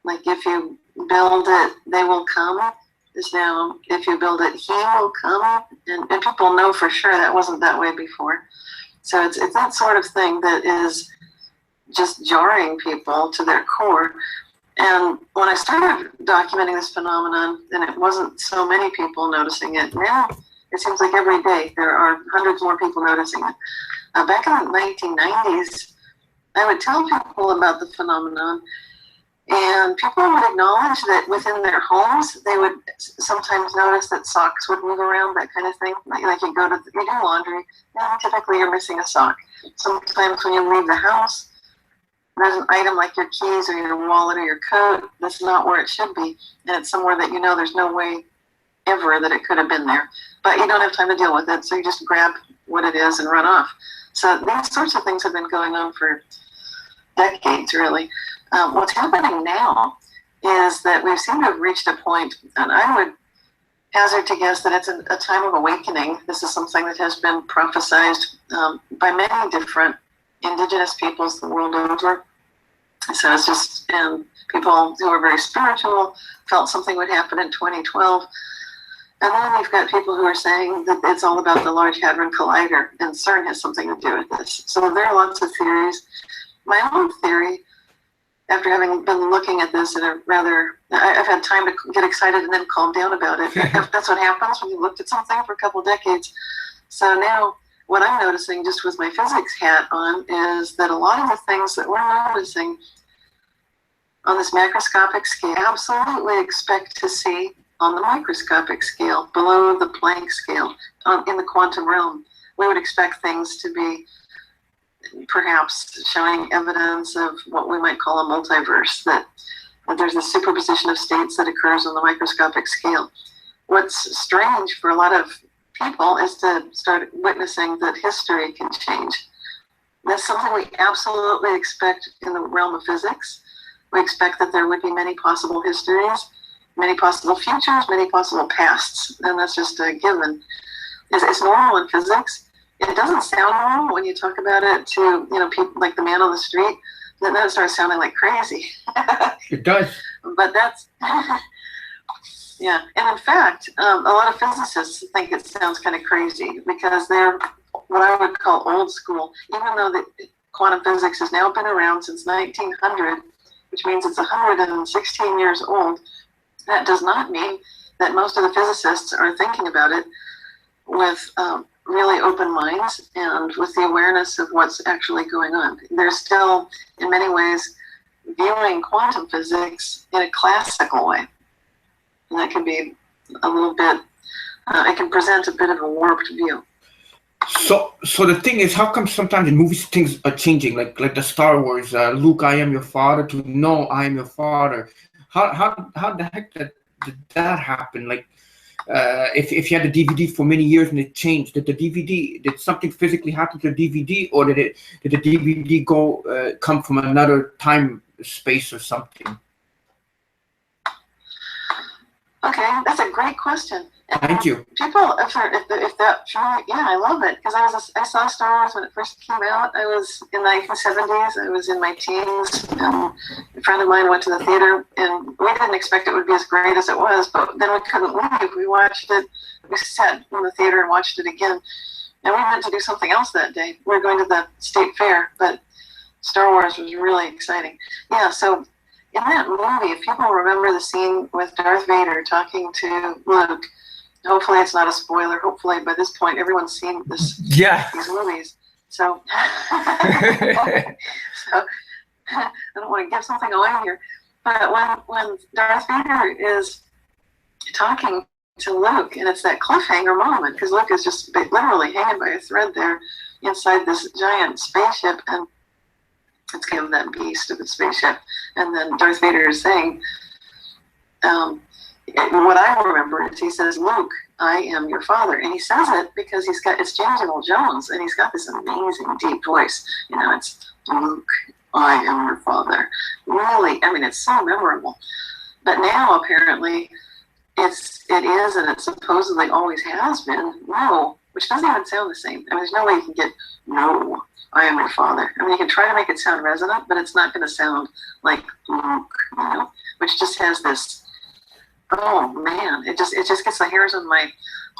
Like if you build it, they will come. Is now if you build it, he will come. And people know for sure that wasn't that way before. So it's that sort of thing that is just jarring people to their core. And when I started documenting this phenomenon, and it wasn't so many people noticing it, now it seems like every day there are hundreds more people noticing it. Back in the 1990s, I would tell people about the phenomenon, and people would acknowledge that within their homes, they would sometimes notice that socks would move around, that kind of thing. Like you do laundry, and typically you're missing a sock. Sometimes when you leave the house, there's an item like your keys or your wallet or your coat that's not where it should be, and it's somewhere that you know there's no way ever that it could have been there. But you don't have time to deal with it, so you just grab what it is and run off. So these sorts of things have been going on for decades, really. What's happening now is that we seem to have reached a point, and I would hazard to guess that it's a time of awakening. This is something that has been prophesized by many different indigenous peoples the world over. So it's just people who are very spiritual felt something would happen in 2012. And then we've got people who are saying that it's all about the Large Hadron Collider, and CERN has something to do with this. So there are lots of theories. My own theory, after having been looking at this in a I've had time to get excited and then calm down about it. That's what happens when you looked at something for a couple decades. So now what I'm noticing just with my physics hat on is that a lot of the things that we're noticing on this macroscopic scale, absolutely expect to see on the microscopic scale, below the Planck scale, in the quantum realm. We would expect things to be perhaps showing evidence of what we might call a multiverse, that there's a superposition of states that occurs on the microscopic scale. What's strange for a lot of people is to start witnessing that history can change. That's something we absolutely expect in the realm of physics. We expect that there would be many possible histories, many possible futures, many possible pasts, and that's just a given. It's normal in physics. It doesn't sound normal when you talk about it to, people like the man on the street. Then it starts sounding like crazy. It does. But that's, yeah. And in fact, a lot of physicists think it sounds kind of crazy because they're what I would call old school, even though the quantum physics has now been around since 1900, which means it's 116 years old. That does not mean that most of the physicists are thinking about it with really open minds and with the awareness of what's actually going on. They're still, in many ways, viewing quantum physics in a classical way. And that can be a little bit, it can present a bit of a warped view. So the thing is, how come sometimes in movies things are changing, like the Star Wars, Luke, I am your father, to no, I am your father. How the heck did that happen? Like, if you had the DVD for many years and it changed, did something physically happen to the DVD, or did the DVD come from another time space or something? Okay, that's a great question. Thank you. People, if that, yeah, I love it, because I saw Star Wars when it first came out. I was in the 1970s. I was in my teens. A friend of mine went to the theater, and we didn't expect it would be as great as it was. But then we couldn't leave. We watched it. We sat in the theater and watched it again. And we meant to do something else that day. We were going to the state fair, but Star Wars was really exciting. Yeah. So in that movie, if people remember the scene with Darth Vader talking to Luke. Hopefully it's not a spoiler. Hopefully by this point everyone's seen these movies. So, I don't want to give something away here. But when Darth Vader is talking to Luke, and it's that cliffhanger moment, because Luke is just literally hanging by a thread there inside this giant spaceship, and it's kind of that beast of a spaceship. And then Darth Vader is saying, what I remember is he says, Luke, I am your father. And he says it because it's James Earl Jones, and he's got this amazing deep voice. It's Luke, I am your father. Really, it's so memorable. But now apparently it is, and it supposedly always has been, no, which doesn't even sound the same. There's no way you can get, no, I am your father. You can try to make it sound resonant, but it's not going to sound like Luke, which just has this, oh man, it just gets the hairs on my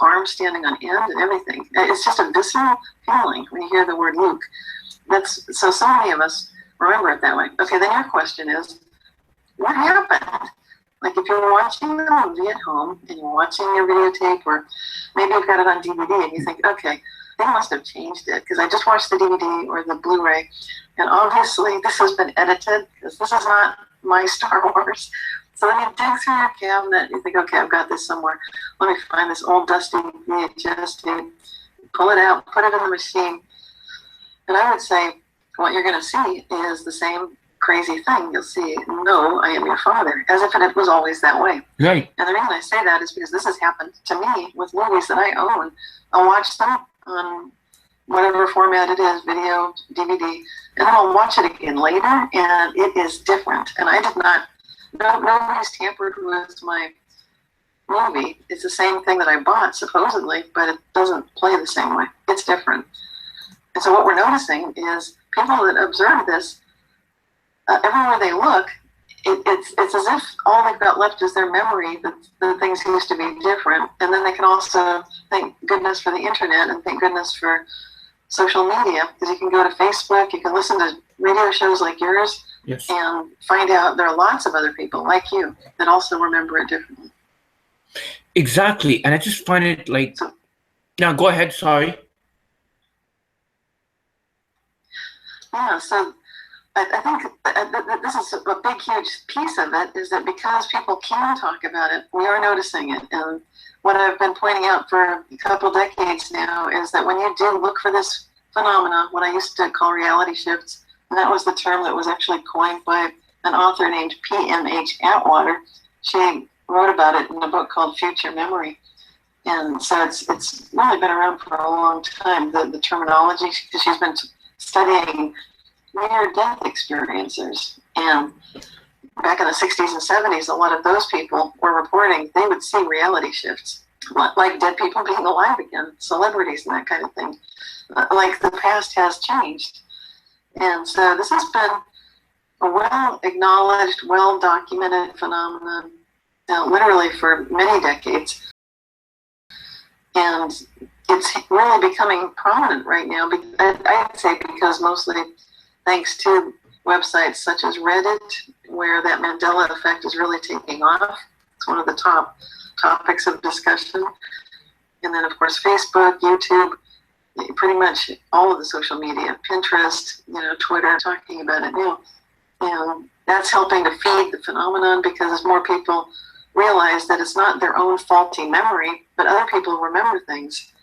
arms standing on end and everything. It's just a visceral feeling when you hear the word Luke. So many of us remember it that way. Okay, then your question is, what happened? Like if you're watching the movie at home and you're watching your videotape, or maybe you've got it on DVD and you think, okay, they must have changed it because I just watched the DVD or the Blu-ray, and obviously this has been edited because this is not my Star Wars. So then you dig through your cabinet, you think, okay, I've got this somewhere. Let me find this old dusty VHS tape, pull it out, put it in the machine. And I would say what you're going to see is the same crazy thing. You'll see, no, I am your father, as if it was always that way. Right. And the reason I say that is because this has happened to me with movies that I own. I'll watch them on whatever format it is, video, DVD, and then I'll watch it again later, and it is different. And I did not, nobody's tampered with my movie. It's the same thing that I bought, supposedly, but it doesn't play the same way. It's different. And so what we're noticing is people that observe this, everywhere they look, it's as if all they've got left is their memory that things used to be different. And then they can also thank goodness for the internet and thank goodness for social media, because you can go to Facebook, you can listen to radio shows like yours, yes, and find out there are lots of other people like you that also remember it differently. Exactly. And I just find it like, now go ahead, sorry. Yeah, so I think that this is a big, huge piece of it, is that because people can talk about it, we are noticing it. And what I've been pointing out for a couple decades now is that when you do look for this phenomena, what I used to call reality shifts, and that was the term that was actually coined by an author named P.M.H. Atwater. She wrote about it in a book called Future Memory. And so it's really been around for a long time, the terminology, because she's been studying near-death experiencers. And back in the 60s and 70s, a lot of those people were reporting they would see reality shifts, like dead people being alive again, celebrities and that kind of thing. Like the past has changed. And so this has been a well-acknowledged, well-documented phenomenon, literally for many decades. And it's really becoming prominent right now. I'd say because mostly thanks to websites such as Reddit, where that Mandela effect is really taking off. It's one of the top topics of discussion. And then, of course, Facebook, YouTube, pretty much all of the social media, Pinterest, Twitter, talking about it now. And that's helping to feed the phenomenon, because as more people realize that it's not their own faulty memory, but other people remember things.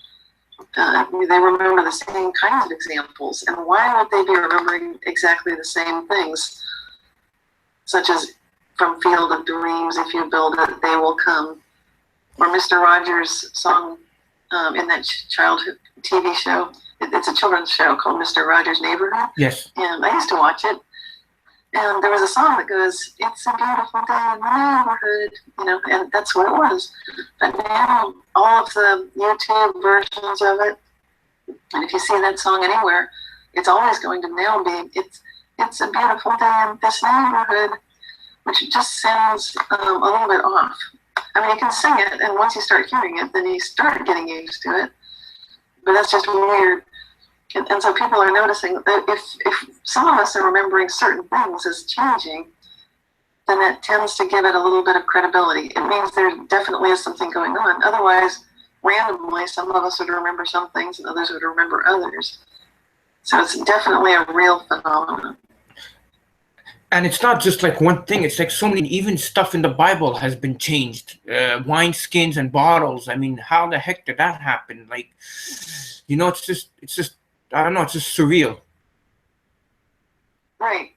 They remember the same kinds of examples. And why would they be remembering exactly the same things? Such as from Field of Dreams, if you build it, they will come. Or Mr. Rogers' song in that childhood TV show. It's a children's show called Mr. Rogers' Neighborhood. Yes. And I used to watch it. And there was a song that goes, "It's a beautiful day in the neighborhood," and that's what it was. But now, all of the YouTube versions of it, and if you see that song anywhere, it's always going to now be, it's a beautiful day in this neighborhood, which just sounds a little bit off. I mean, you can sing it, and once you start hearing it, then you start getting used to it. But that's just weird. And so people are noticing that if some of us are remembering certain things as changing, then that tends to give it a little bit of credibility. It means there definitely is something going on. Otherwise, randomly, some of us would remember some things and others would remember others. So it's definitely a real phenomenon. And it's not just like one thing. It's like so many, even stuff in the Bible has been changed. Wine skins and bottles. I mean, how the heck did that happen? Like, it's just, I don't know, it's just surreal. Right.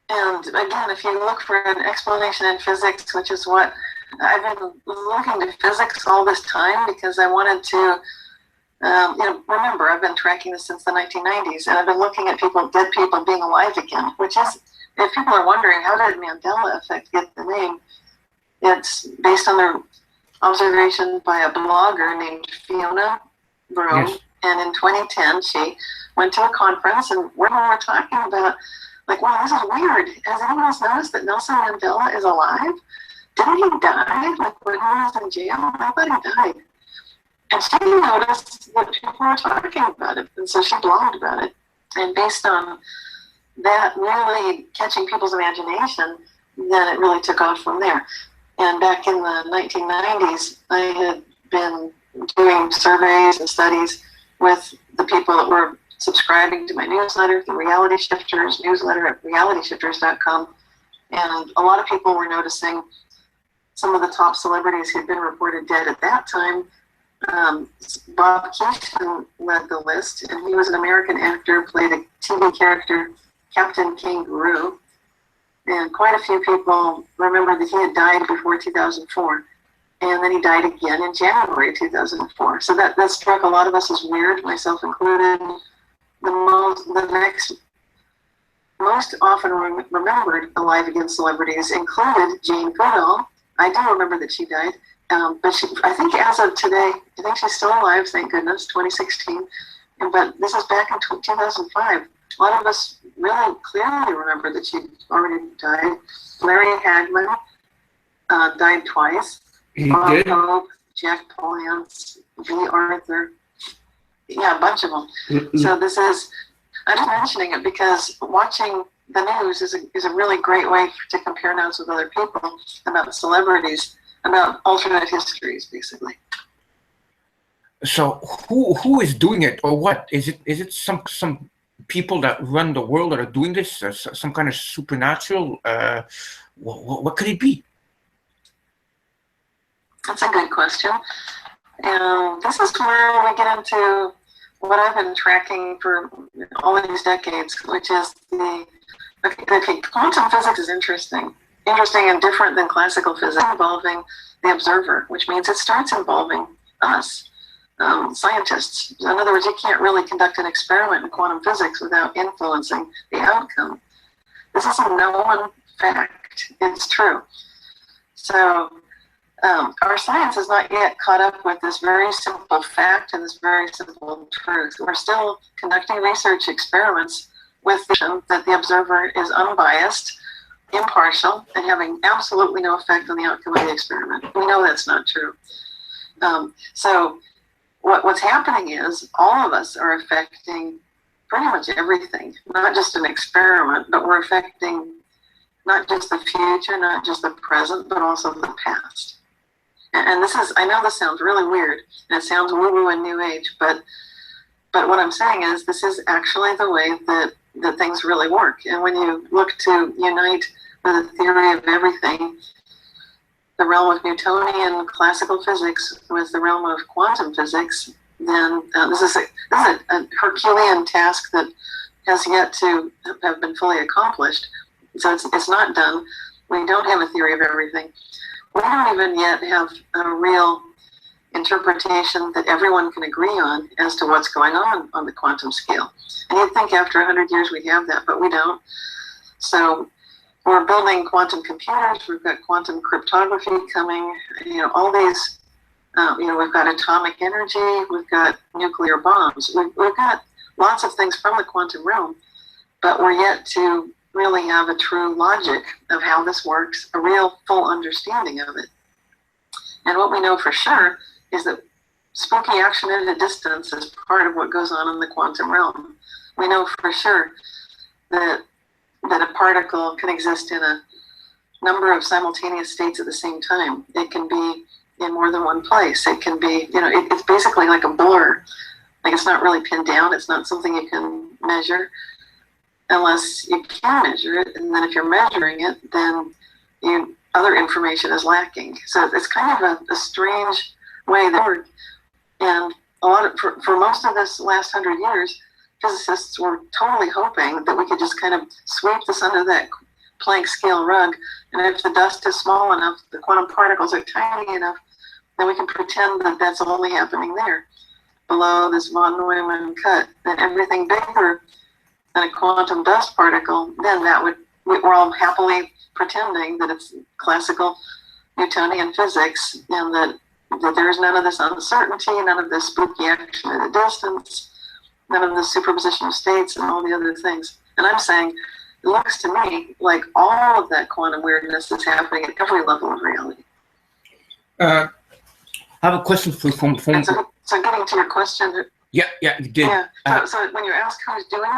And again, if you look for an explanation in physics, which is what I've been looking to physics all this time, because I wanted to, remember, I've been tracking this since the 1990s, and I've been looking at dead people being alive again, which is, if people are wondering, how did Mandela effect get the name? It's based on the observation by a blogger named Fiona Broome. Yes. And in 2010, she went to a conference, and when we were talking about, like, wow, this is weird. Has anyone else noticed that Nelson Mandela is alive? Didn't he die, like, when he was in jail? I thought he died. And she noticed that people were talking about it, and so she blogged about it. And based on that really catching people's imagination, then it really took off from there. And back in the 1990s, I had been doing surveys and studies with the people that were subscribing to my newsletter, the Reality Shifters newsletter at realityshifters.com. And a lot of people were noticing some of the top celebrities who'd been reported dead at that time. Bob Keegan led the list, and he was an American actor, played a TV character, Captain Kangaroo. And quite a few people remember that he had died before 2004. And then he died again in January 2004. So that struck a lot of us as weird, myself included. The next most often remembered alive again celebrities included Jane Goodall. I do remember that she died, but I think as of today, I think she's still alive, thank goodness, 2016. But this is back in 2005. A lot of us really clearly remember that she already died. Larry Hagman died twice. Bob Hope, Jack Palance, B. Arthur, a bunch of them. So I'm just mentioning it because watching the news is a really great way to compare notes with other people about celebrities, about alternate histories, basically. So who is doing it, or what? Is it some people that run the world that are doing this, or some kind of supernatural? What could it be? That's a good question. And this is where we get into what I've been tracking for all these decades, which is quantum physics is interesting and different than classical physics, involving the observer, which means it starts involving us, scientists. In other words, you can't really conduct an experiment in quantum physics without influencing the outcome. This is a known fact. fact. It's true. So our science has not yet caught up with this very simple fact and this very simple truth. We're still conducting research experiments with the notion that the observer is unbiased, impartial, and having absolutely no effect on the outcome of the experiment. We know that's not true. So what's happening is all of us are affecting pretty much everything, not just an experiment, but we're affecting not just the future, not just the present, but also the past. And this is, I know this sounds really weird, and it sounds woo-woo and new age, but what I'm saying is this is actually the way that things really work. And when you look to unite with a theory of everything, the realm of Newtonian classical physics with the realm of quantum physics, then this is a Herculean task that has yet to have been fully accomplished. So it's not done. We don't have a theory of everything. We don't even yet have a real interpretation that everyone can agree on as to what's going on the quantum scale. And you'd think after 100 years we'd have that, but we don't. So we're building quantum computers. We've got quantum cryptography coming. All these. We've got atomic energy. We've got nuclear bombs. We've got lots of things from the quantum realm, but we're yet to really have a true logic of how this works, a real full understanding of it. And what we know for sure is that spooky action at a distance is part of what goes on in the quantum realm. We know for sure that a particle can exist in a number of simultaneous states at the same time. It can be in more than one place. It can be, it's basically like a blur. Like it's not really pinned down. It's not something you can measure unless you can measure it. And then if you're measuring it, then other information is lacking. So it's kind of a strange way that works. And for most of this last 100 years, physicists were totally hoping that we could just kind of sweep this under that Planck scale rug. And if the dust is small enough, the quantum particles are tiny enough, then we can pretend that that's only happening there, below this von Neumann cut. Then everything bigger than a quantum dust particle, then we're all happily pretending that it's classical Newtonian physics, and that there's none of this uncertainty, none of this spooky action at a distance, none of the superposition of states and all the other things. And I'm saying, it looks to me like all of that quantum weirdness is happening at every level of reality. I have a question for from. So getting to your question. Yeah, you did. Yeah. So when you ask who's doing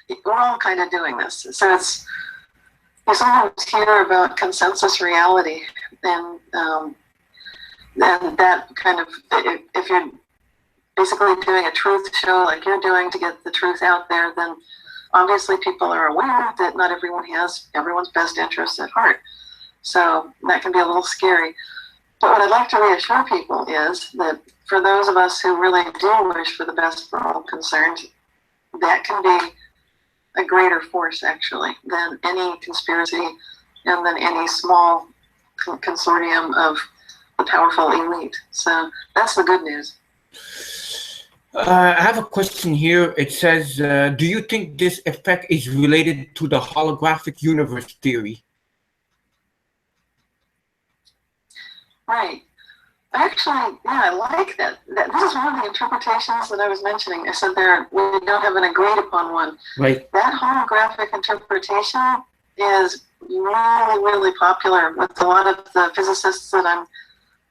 it, we're all kind of doing this. So you sometimes hear about consensus reality, and that kind of, if you're basically doing a truth show like you're doing to get the truth out there, then obviously people are aware that not everyone has everyone's best interests at heart. So that can be a little scary. But what I'd like to reassure people is that for those of us who really do wish for the best for all concerned, that can be a greater force, actually, than any conspiracy and than any small consortium of the powerful elite. So that's the good news. I have a question here. It says, do you think this effect is related to the holographic universe theory? Right. Actually, yeah, I like that. This is one of the interpretations that I was mentioning. I said we don't have an agreed upon one. Right. That holographic interpretation is really, really popular with a lot of the physicists that I'm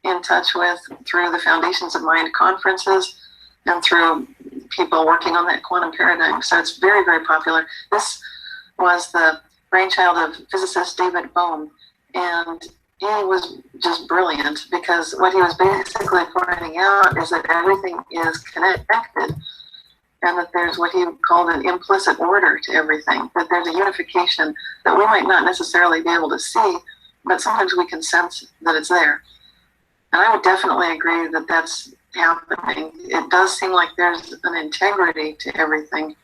in touch with through the Foundations of Mind conferences and through people working on that quantum paradigm. So it's very, very popular. This was the brainchild of physicist David Bohm, and he was just brilliant because what he was basically pointing out is that everything is connected, and that there's what he called an implicit order to everything, that there's a unification that we might not necessarily be able to see, but sometimes we can sense that it's there. And I would definitely agree that that's happening. It does seem like there's an integrity to everything.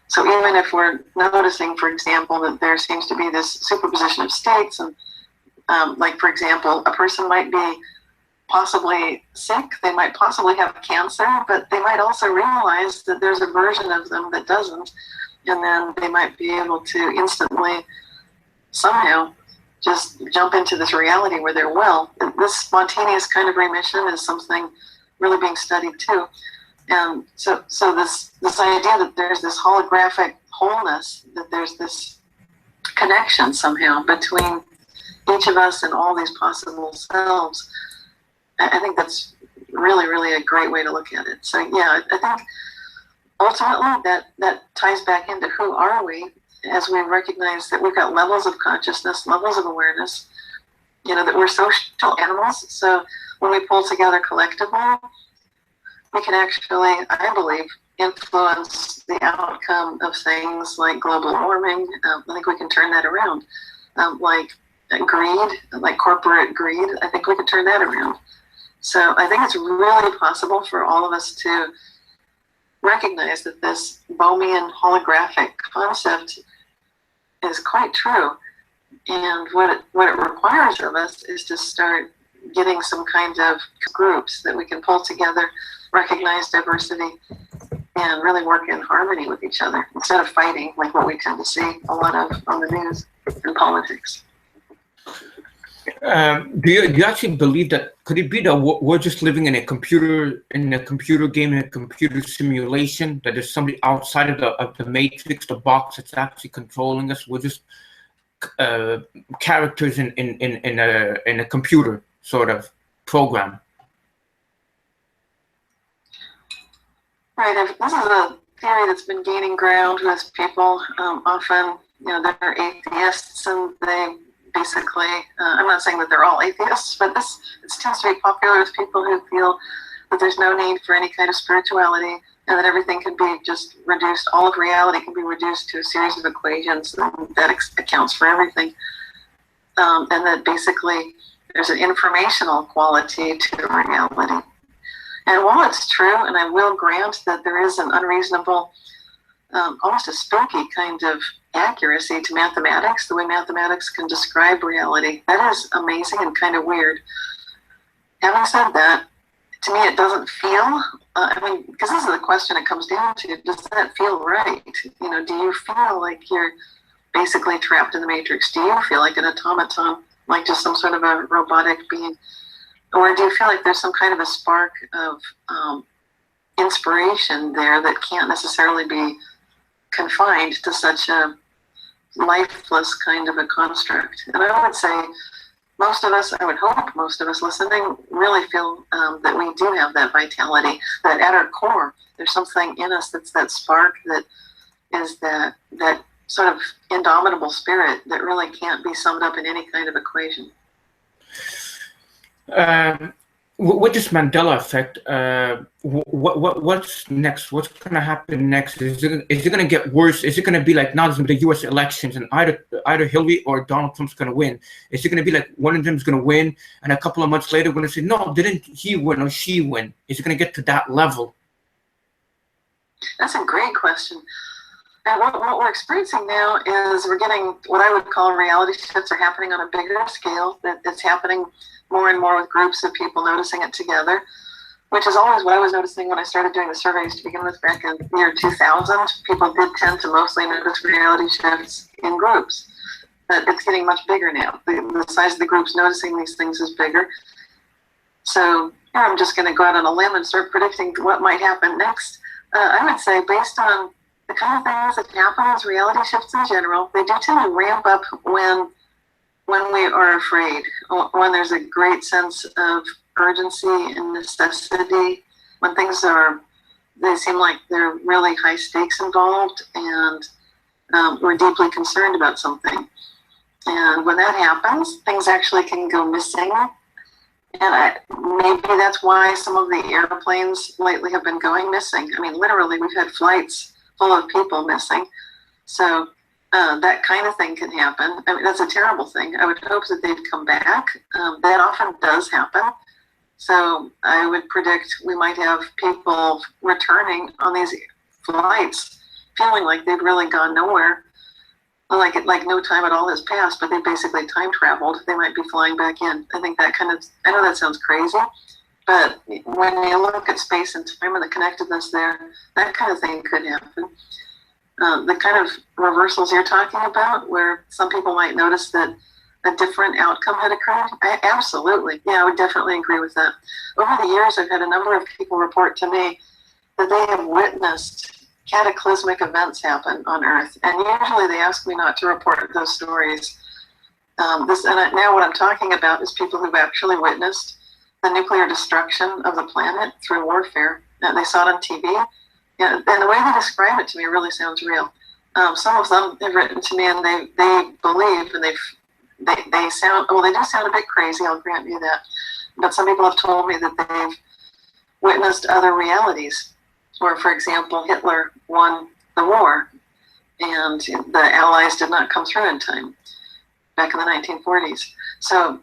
So even if we're noticing, for example, that there seems to be this superposition of states, and like, for example, a person might be possibly sick, they might possibly have cancer, but they might also realize that there's a version of them that doesn't, and then they might be able to instantly somehow just jump into this reality where they're well. This spontaneous kind of remission is something really being studied too. And so this idea that there's this holographic wholeness, that there's this connection somehow between each of us and all these possible selves, I think that's really, really a great way to look at it. So yeah, I think ultimately that ties back into who are we, as we recognize that we've got levels of consciousness, levels of awareness, that we're social animals. So when we pull together collectively, we can actually, I believe, influence the outcome of things like global warming. I think we can turn that around. Like greed, like corporate greed, I think we can turn that around. So I think it's really possible for all of us to recognize that this Bohmian holographic concept is quite true. And what it requires of us is to start getting some kind of groups that we can pull together, recognize diversity, and really work in harmony with each other instead of fighting like what we tend to see a lot of on the news and politics. Do you actually believe that, could it be that we're just living in a computer game, in a computer simulation, that there's somebody outside of the matrix, the box, that's actually controlling us? We're just characters in a computer sort of program. Right. This is a theory that's been gaining ground with people. Often, they're atheists, and they basically, I'm not saying that they're all atheists, but this tends to be popular with people who feel that there's no need for any kind of spirituality, and that everything can be just reduced, all of reality can be reduced to a series of equations, and that accounts for everything. And that basically there's an informational quality to reality. And while it's true, and I will grant that there is an unreasonable, almost a spooky kind of accuracy to mathematics, the way mathematics can describe reality, that is amazing and kind of weird. Having said that, to me it doesn't feel, because this is the question it comes down to, does that feel right? Do you feel like you're basically trapped in the matrix? Do you feel like an automaton, like just some sort of a robotic being? Or do you feel like there's some kind of a spark of inspiration there that can't necessarily be confined to such a lifeless kind of a construct? And I would say most of us, I would hope most of us listening, really feel that we do have that vitality, that at our core, there's something in us that's that spark, that is that sort of indomitable spirit that really can't be summed up in any kind of equation. With this Mandela effect, what's next? What's going to happen next? Is it going to get worse? Is it going to be like now the U.S. elections and either Hillary or Donald Trump's going to win? Is it going to be like one of them is going to win and a couple of months later we're going to say, no, didn't he win or she win? Is it going to get to that level? That's a great question. And what we're experiencing now is we're getting what I would call reality shifts are happening on a bigger scale. That it's happening more and more with groups of people noticing it together, which is always what I was noticing when I started doing the surveys to begin with back in the year 2000. People did tend to mostly notice reality shifts in groups. But it's getting much bigger now. The size of the groups noticing these things is bigger. So I'm just going to go out on a limb and start predicting what might happen next. I would say based on the kind of things that happen with reality shifts in general, they do tend to ramp up when we are afraid, when there's a great sense of urgency and necessity, when they seem like there are really high stakes involved, and we're deeply concerned about something. And when that happens, things actually can go missing. And maybe that's why some of the airplanes lately have been going missing. I mean, literally, we've had flights full of people missing. So that kind of thing can happen. I mean, that's a terrible thing. I would hope that they'd come back. That often does happen. So I would predict we might have people returning on these flights feeling like they've really gone nowhere, like no time at all has passed, but they basically time traveled. They might be flying back in. I think that kind of, I know that sounds crazy, but when you look at space and time and the connectedness there, that kind of thing could happen. The kind of reversals you're talking about, where some people might notice that a different outcome had occurred? Absolutely. Yeah, I would definitely agree with that. Over the years, I've had a number of people report to me that they have witnessed cataclysmic events happen on Earth. And usually they ask me not to report those stories. Now what I'm talking about is people who've actually witnessed the nuclear destruction of the planet through warfare. They saw it on TV. And the way they describe it to me really sounds real. Some of them have written to me and they believe, and they sound, well, they do sound a bit crazy, I'll grant you that. But some people have told me that they've witnessed other realities. Where, for example, Hitler won the war and the Allies did not come through in time back in the 1940s. So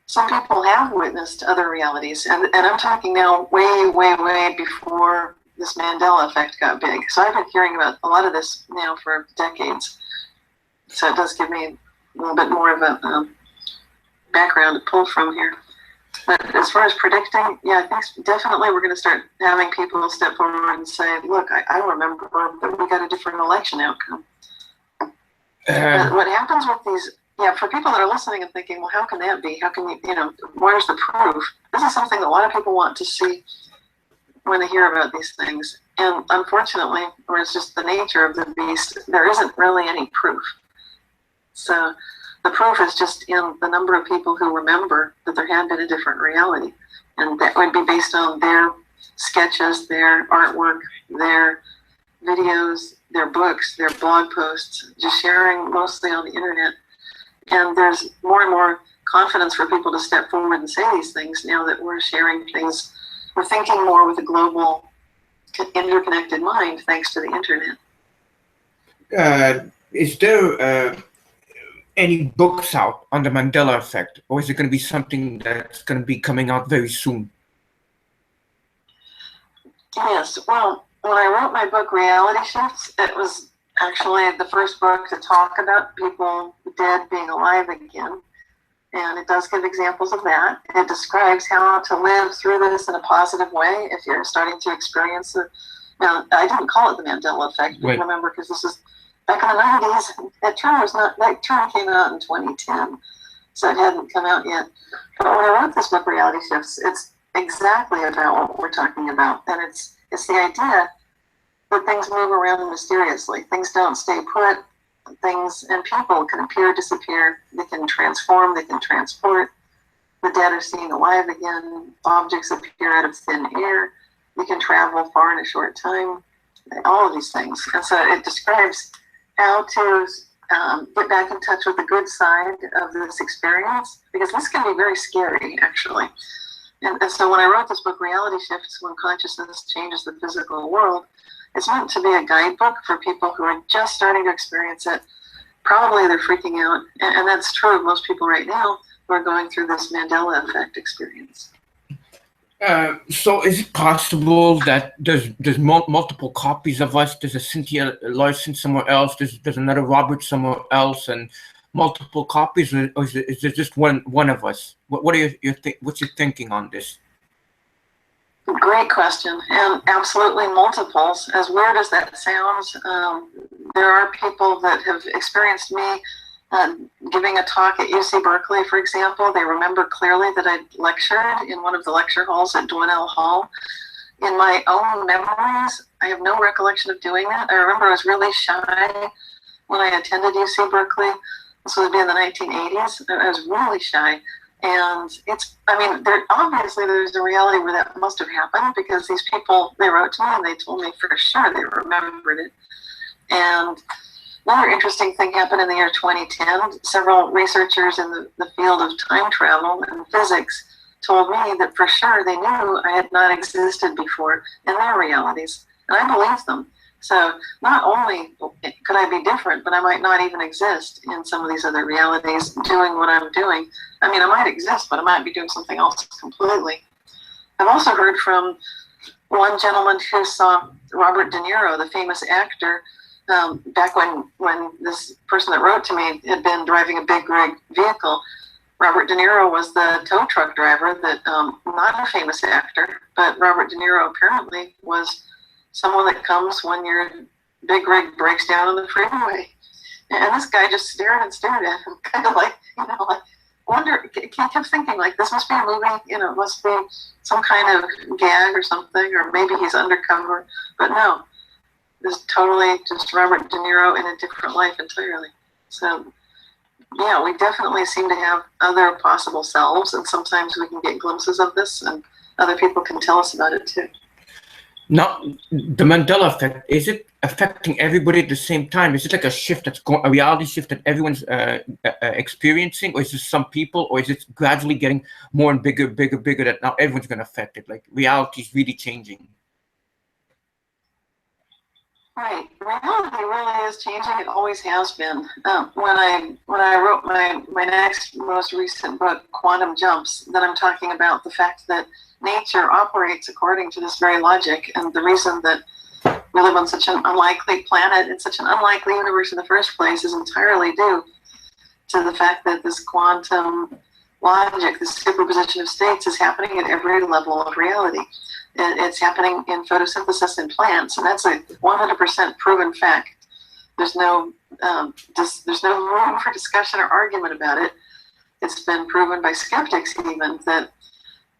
some people have witnessed other realities. And I'm talking now way, way, way before this Mandela effect got big. So I've been hearing about a lot of this now for decades. So it does give me a little bit more of a background to pull from here. But as far as predicting, yeah, I think definitely we're going to start having people step forward and say, look, I remember that we got a different election outcome. What happens with these, for people that are listening and thinking, well, how can that be? How can where's the proof? This is something that a lot of people want to see when they hear about these things. And unfortunately, or it's just the nature of the beast, there isn't really any proof. So the proof is just in the number of people who remember that there had been a different reality. And that would be based on their sketches, their artwork, their videos, their books, their blog posts, just sharing mostly on the internet. And there's more and more confidence for people to step forward and say these things now that we're sharing things. We're thinking more with a global, interconnected mind thanks to the internet. Is there any books out on the Mandela effect, or is it going to be something that's going to be coming out very soon? Yes, well, when I wrote my book, Reality Shifts, it was actually the first book to talk about people dead being alive again. And it does give examples of that. It describes how to live through this in a positive way if you're starting to experience it. Now, I didn't call it the Mandela effect, but remember, because this is back in the 90s, that term came out in 2010, so it hadn't come out yet. But when I wrote this book, Reality Shifts, it's exactly about what we're talking about. And it's the idea that things move around mysteriously. Things don't stay put. Things and people can appear, disappear. They can transform. They can transport. The dead are seen alive again. Objects appear out of thin air. You can travel far in a short time. All of these things. And so it describes how to get back in touch with the good side of this experience, because this can be very scary, actually. And so when I wrote this book, Reality Shifts, When Consciousness Changes the Physical World, it's meant to be a guidebook for people who are just starting to experience it. Probably they're freaking out, and that's true of most people right now who are going through this Mandela effect experience. So is it possible that there's multiple copies of us? There's a Cynthia Larson somewhere else, there's another Robert somewhere else, and multiple copies, or is there just one of us? What are what's your thinking on this? Great question, and absolutely multiples. As weird as that sounds, there are people that have experienced me giving a talk at UC Berkeley, for example. They remember clearly that I lectured in one of the lecture halls at Dwinell Hall. In my own memories, I have no recollection of doing that. I remember I was really shy when I attended UC Berkeley. This would be in the 1980s. I was really shy. And obviously there's a reality where that must have happened, because these people, they wrote to me and they told me for sure they remembered it. And another interesting thing happened in the year 2010. Several researchers in the field of time travel and physics told me that for sure they knew I had not existed before in their realities. And I believed them. So not only could I be different, but I might not even exist in some of these other realities doing what I'm doing. I mean, I might exist, but I might be doing something else completely. I've also heard from one gentleman who saw Robert De Niro, the famous actor, back when this person that wrote to me had been driving a big rig vehicle. Robert De Niro was the tow truck driver that, not a famous actor, but Robert De Niro apparently was someone that comes when your big rig breaks down on the freeway. And this guy just stared and stared at him, kind of like, kept thinking, like, this must be a movie, it must be some kind of gag or something, or maybe he's undercover. But no, this is totally just Robert De Niro in a different life entirely. So, yeah, we definitely seem to have other possible selves, and sometimes we can get glimpses of this, and other people can tell us about it too. Now, the Mandela effect, is it affecting everybody at the same time? Is it like a shift a reality shift that everyone's experiencing, or is it some people, or is it gradually getting more and bigger that now everyone's going to affect it? Like, reality is really changing. Right, reality really is changing. It always has been. When I wrote my next most recent book, Quantum Jumps, then I'm talking about the fact that nature operates according to this very logic, and the reason that we live on such an unlikely planet in such an unlikely universe in the first place is entirely due to the fact that this quantum logic, this superposition of states, is happening at every level of reality. It's happening in photosynthesis in plants, and that's a 100% proven fact. There's no room for discussion or argument about it. It's been proven by skeptics even that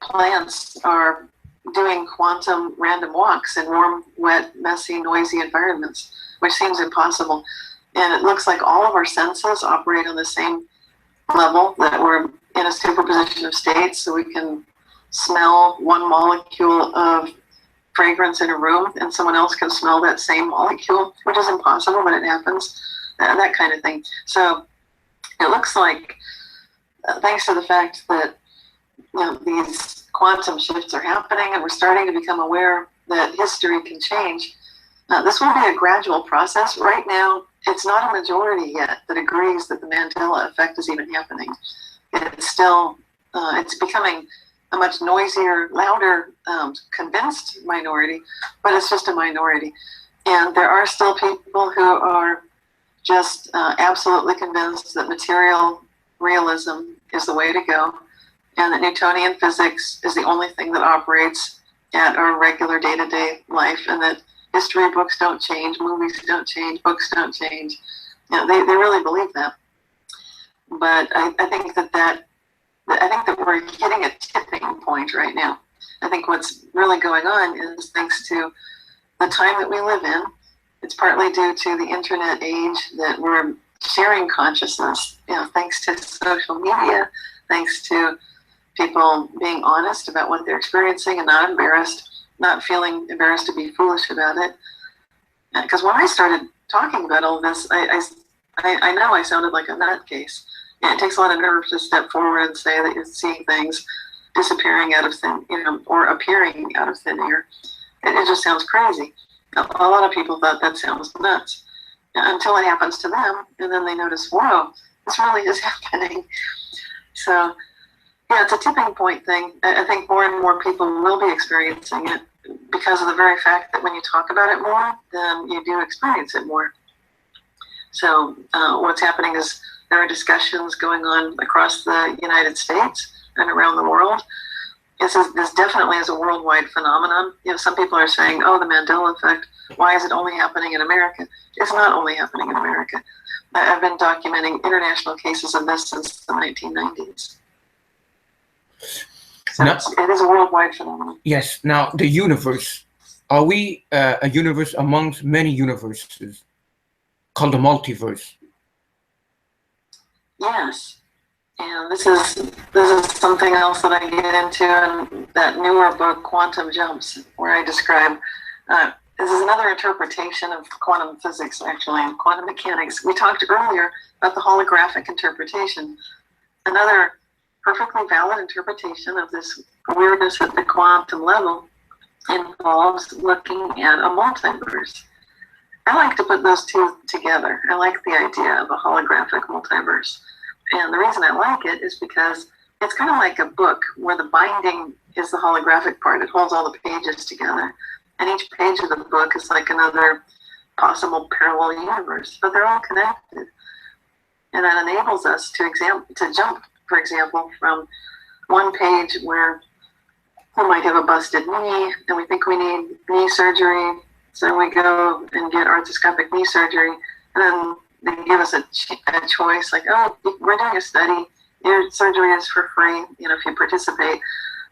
plants are doing quantum random walks in warm, wet, messy, noisy environments, which seems impossible. And it looks like all of our senses operate on the same level, that we're in a superposition of states, so we can smell one molecule of fragrance in a room and someone else can smell that same molecule, which is impossible, but it happens, that kind of thing. So it looks like, thanks to the fact that these quantum shifts are happening and we're starting to become aware that history can change, this will be a gradual process. Right now, it's not a majority yet that agrees that the Mandela effect is even happening. It's still, it's becoming a much noisier, louder, convinced minority, but it's just a minority. And there are still people who are just absolutely convinced that material realism is the way to go, and that Newtonian physics is the only thing that operates at our regular day-to-day life, and that history books don't change, movies don't change, books don't change. They really believe that. But I think that we're hitting a tipping point right now. I think what's really going on is, thanks to the time that we live in, it's partly due to the internet age that we're sharing consciousness, thanks to social media, thanks to people being honest about what they're experiencing and not embarrassed, not feeling embarrassed to be foolish about it. Because when I started talking about all this, I know I sounded like a nutcase. It takes a lot of nerve to step forward and say that you're seeing things disappearing out of thin, or appearing out of thin air. It just sounds crazy. A lot of people thought that sounds nuts until it happens to them, and then they notice, whoa, this really is happening. So, yeah, it's a tipping point thing. I think more and more people will be experiencing it because of the very fact that when you talk about it more, then you do experience it more. So what's happening is there are discussions going on across the United States and around the world. This definitely is a worldwide phenomenon. Some people are saying, oh, the Mandela effect, why is it only happening in America? It's not only happening in America. I've been documenting international cases of this since the 1990s. So it is a worldwide phenomenon. Yes. Now, the universe. Are we a universe amongst many universes called the multiverse? Yes. And this is something else that I get into in that newer book, Quantum Jumps, where I describe, this is another interpretation of quantum physics, actually, and quantum mechanics. We talked earlier about the holographic interpretation. Another perfectly valid interpretation of this weirdness at the quantum level involves looking at a multiverse. I like to put those two together. I like the idea of a holographic multiverse. And the reason I like it is because it's kind of like a book where the binding is the holographic part. It holds all the pages together. And each page of the book is like another possible parallel universe, but they're all connected. And that enables us to jump, for example, from one page where we might have a busted knee and we think we need knee surgery. So we go and get arthroscopic knee surgery. And then they give us a choice, like, oh, we're doing a study, your surgery is for free, you know, if you participate.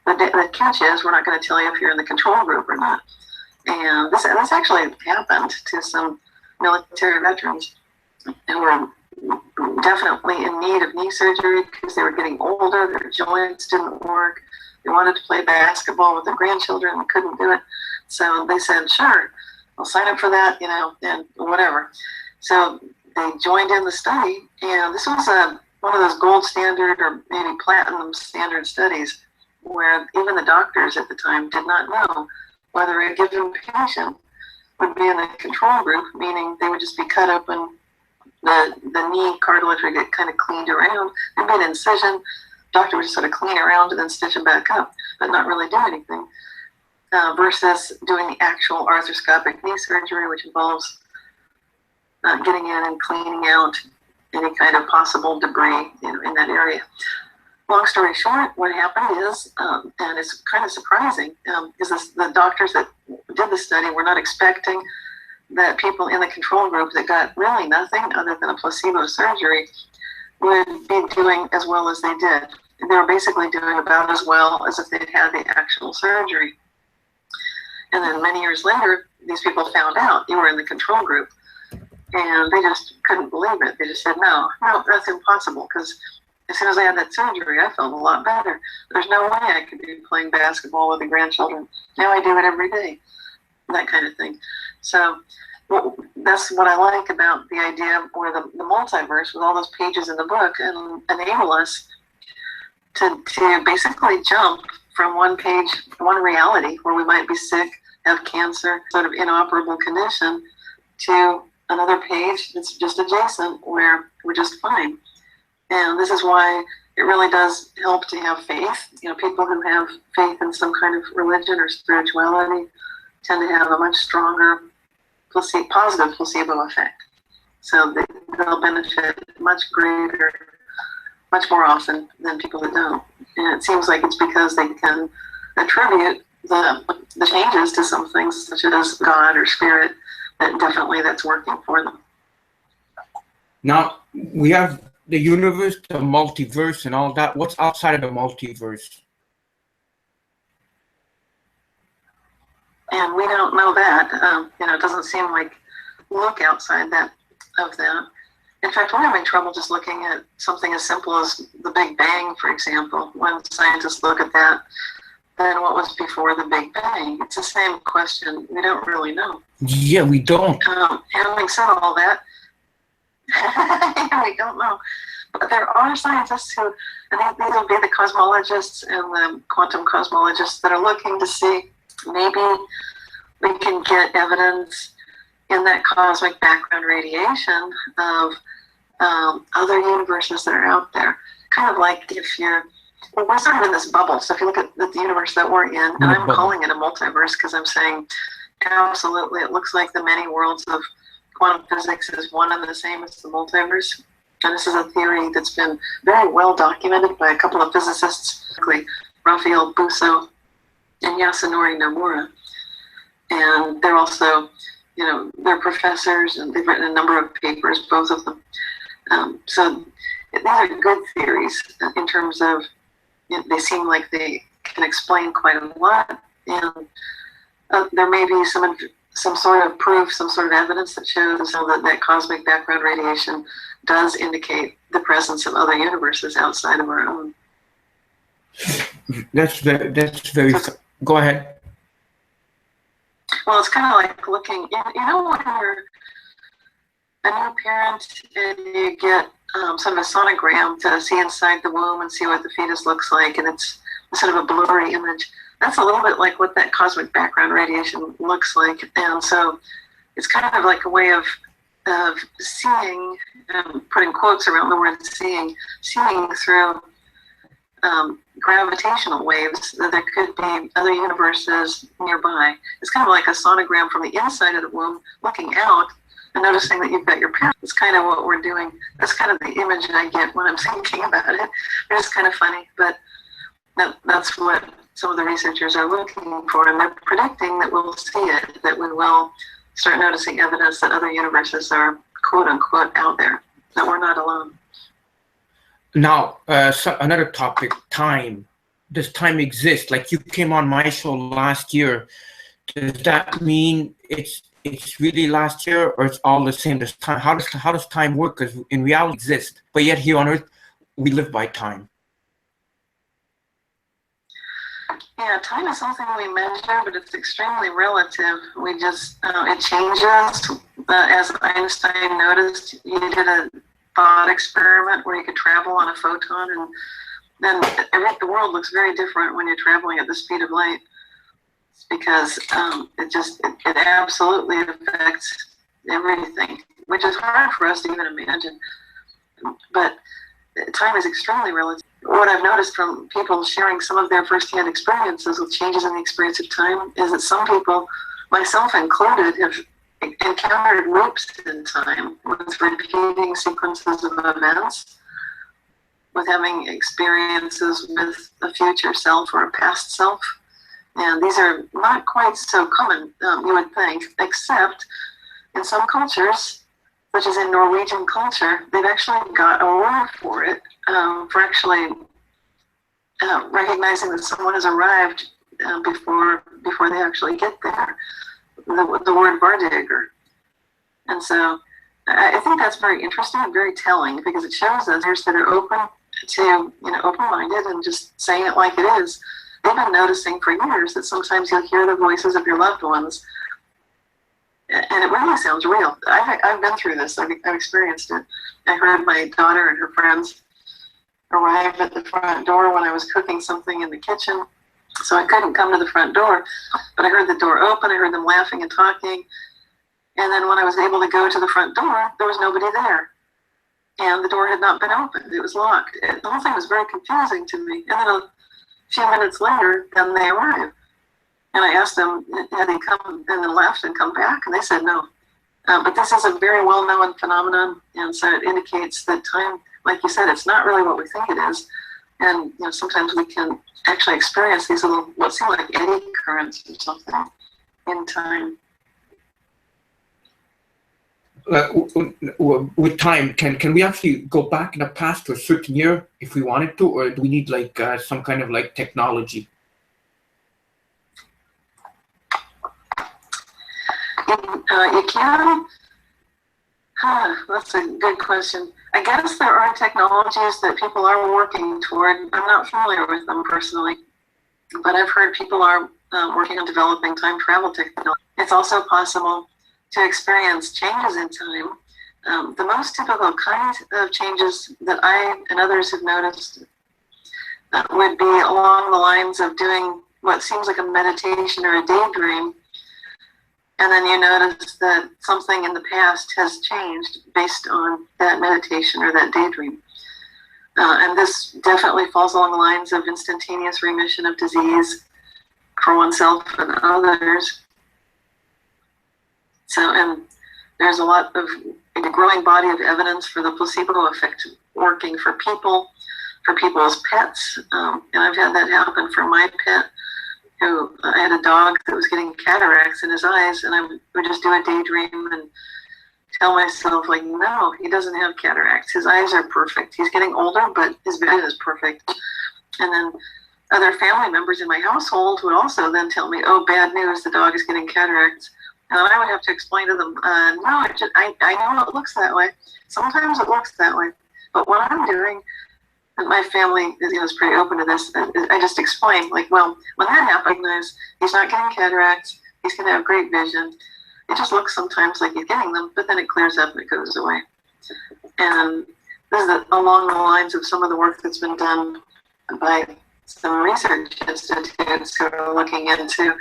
The catch is we're not going to tell you if you're in the control group or not. And this actually happened to some military veterans who were definitely in need of knee surgery because they were getting older, their joints didn't work, they wanted to play basketball with their grandchildren and couldn't do it. So they said, sure, I'll sign up for that, you know, and whatever. So they joined in the study, and this was one of those gold standard or maybe platinum standard studies where even the doctors at the time did not know whether a given patient would be in the control group, meaning they would just be cut open, the knee cartilage would get kind of cleaned around, they made an incision, doctor would just sort of clean around and then stitch them back up, but not really do anything, versus doing the actual arthroscopic knee surgery, which involves getting in and cleaning out any kind of possible debris, you know, in that area. Long story short, what happened is, and it's kind of surprising, is the doctors that did the study were not expecting that people in the control group that got really nothing other than a placebo surgery would be doing as well as they did. And they were basically doing about as well as if they'd had the actual surgery. And then many years later, these people found out you were in the control group, and they just couldn't believe it. They just said, no, that's impossible, because as soon as I had that surgery, I felt a lot better. There's no way I could be playing basketball with the grandchildren. Now I do it every day, that kind of thing. So that's what I like about the idea, or the multiverse, with all those pages in the book, and enable us to basically jump from one page, one reality where we might be sick, have cancer, sort of inoperable condition, to another page that's just adjacent where we're just fine. And this is why it really does help to have faith. You know, people who have faith in some kind of religion or spirituality tend to have a much stronger positive placebo effect. So they'll benefit much greater, much more often than people that don't. And it seems like it's because they can attribute the changes to some things such as God or spirit, that definitely that's working for them. Now, we have the universe, the multiverse, and all that. What's outside of the multiverse? And we don't know that. You know, it doesn't seem like look outside of that. In fact, we're having trouble just looking at something as simple as the Big Bang, for example. When scientists look at that, then what was before the Big Bang? It's the same question. We don't really know. Yeah, we don't. Having said all that, we don't know. But there are scientists who, I think these will be the cosmologists and the quantum cosmologists, that are looking to see maybe we can get evidence in that cosmic background radiation of other universes that are out there. Kind of like if we're sort of in this bubble. So if you look at the universe that we're in, and I'm calling it a multiverse because I'm saying absolutely it looks like the many worlds of quantum physics is one and the same as the multiverse. And this is a theory that's been very well documented by a couple of physicists, like Raphael Busso and Yasunori Nomura. And they're also, you know, they're professors, and they've written a number of papers, both of them. So these are good theories in terms of, you know, they seem like they can explain quite a lot. And there may be some sort of proof, some sort of evidence that shows that cosmic background radiation does indicate the presence of other universes outside of our own. That's very. Go ahead. Well, it's kind of like looking. You know, when you're a new parent and you get sort of a sonogram to see inside the womb and see what the fetus looks like, and it's sort of a blurry image. That's a little bit like what that cosmic background radiation looks like. And so it's kind of like a way of seeing, putting quotes around the word seeing through gravitational waves, that there could be other universes nearby. It's kind of like a sonogram from the inside of the womb looking out and noticing that you've got your parents. It's kind of what we're doing. That's kind of the image I get when I'm thinking about it. It's kind of funny, but that's what some of the researchers are looking for, and they're predicting that we'll see it, that we will start noticing evidence that other universes are quote unquote out there, that we're not alone. Now, another topic, time. Does time exist? Like, you came on my show last year. Does that mean it's really last year, or it's all the same? Does time, how does time work? Because in reality it exists, but yet here on Earth we live by time. Yeah, time is something we measure, but it's extremely relative. We just, it changes. As Einstein noticed, he did a thought experiment where you could travel on a photon, and then the world looks very different when you're traveling at the speed of light. It's because it absolutely affects everything, which is hard for us to even imagine. But time is extremely relative. What I've noticed from people sharing some of their firsthand experiences with changes in the experience of time is that some people, myself included, have encountered loops in time with repeating sequences of events, with having experiences with a future self or a past self. And these are not quite so common, you would think, except in some cultures, such as in Norwegian culture, they've actually got a word for it, for actually recognizing that someone has arrived before they actually get there. The word Vardigger. And so I think that's very interesting and very telling, because it shows us that are open to, open-minded and just saying it like it is. They've been noticing for years that sometimes you'll hear the voices of your loved ones, and it really sounds real. I've been through this. I've experienced it. I heard my daughter and her friends arrive at the front door when I was cooking something in the kitchen, so I couldn't come to the front door, but I heard the door open. I heard them laughing and talking, and then when I was able to go to the front door, there was nobody there, and the door had not been opened. It was locked. The whole thing was very confusing to me. And then a few minutes later, then they arrived. And I asked them, had they come and then left and come back? And they said no. But this is a very well-known phenomenon, and so it indicates that time, like you said, it's not really what we think it is. And sometimes we can actually experience these little, what seem like eddy currents or something in time. With time, can we actually go back in the past to a certain year if we wanted to, or do we need some kind of technology? You can? That's a good question. I guess there are technologies that people are working toward. I'm not familiar with them personally, but I've heard people are working on developing time travel technology. It's also possible to experience changes in time. The most typical kind of changes that I and others have noticed would be along the lines of doing what seems like a meditation or a daydream, and then you notice that something in the past has changed based on that meditation or that daydream. And this definitely falls along the lines of instantaneous remission of disease for oneself and others. So, and there's a lot of a growing body of evidence for the placebo effect working for people, for people's pets. And I've had that happen for my pet, who I had a dog that was getting cataracts in his eyes, and I would just do a daydream and tell myself, no, he doesn't have cataracts. His eyes are perfect. He's getting older, but his vision is perfect. And then other family members in my household would also then tell me, oh, bad news, the dog is getting cataracts. And then I would have to explain to them, no, I know it looks that way. Sometimes it looks that way. But what I'm doing, and my family is pretty open to this, I just explain, well, when that happens, he's not getting cataracts, he's going to have great vision. It just looks sometimes like he's getting them, but then it clears up and it goes away. And this is along the lines of some of the work that's been done by some research institutes who are looking into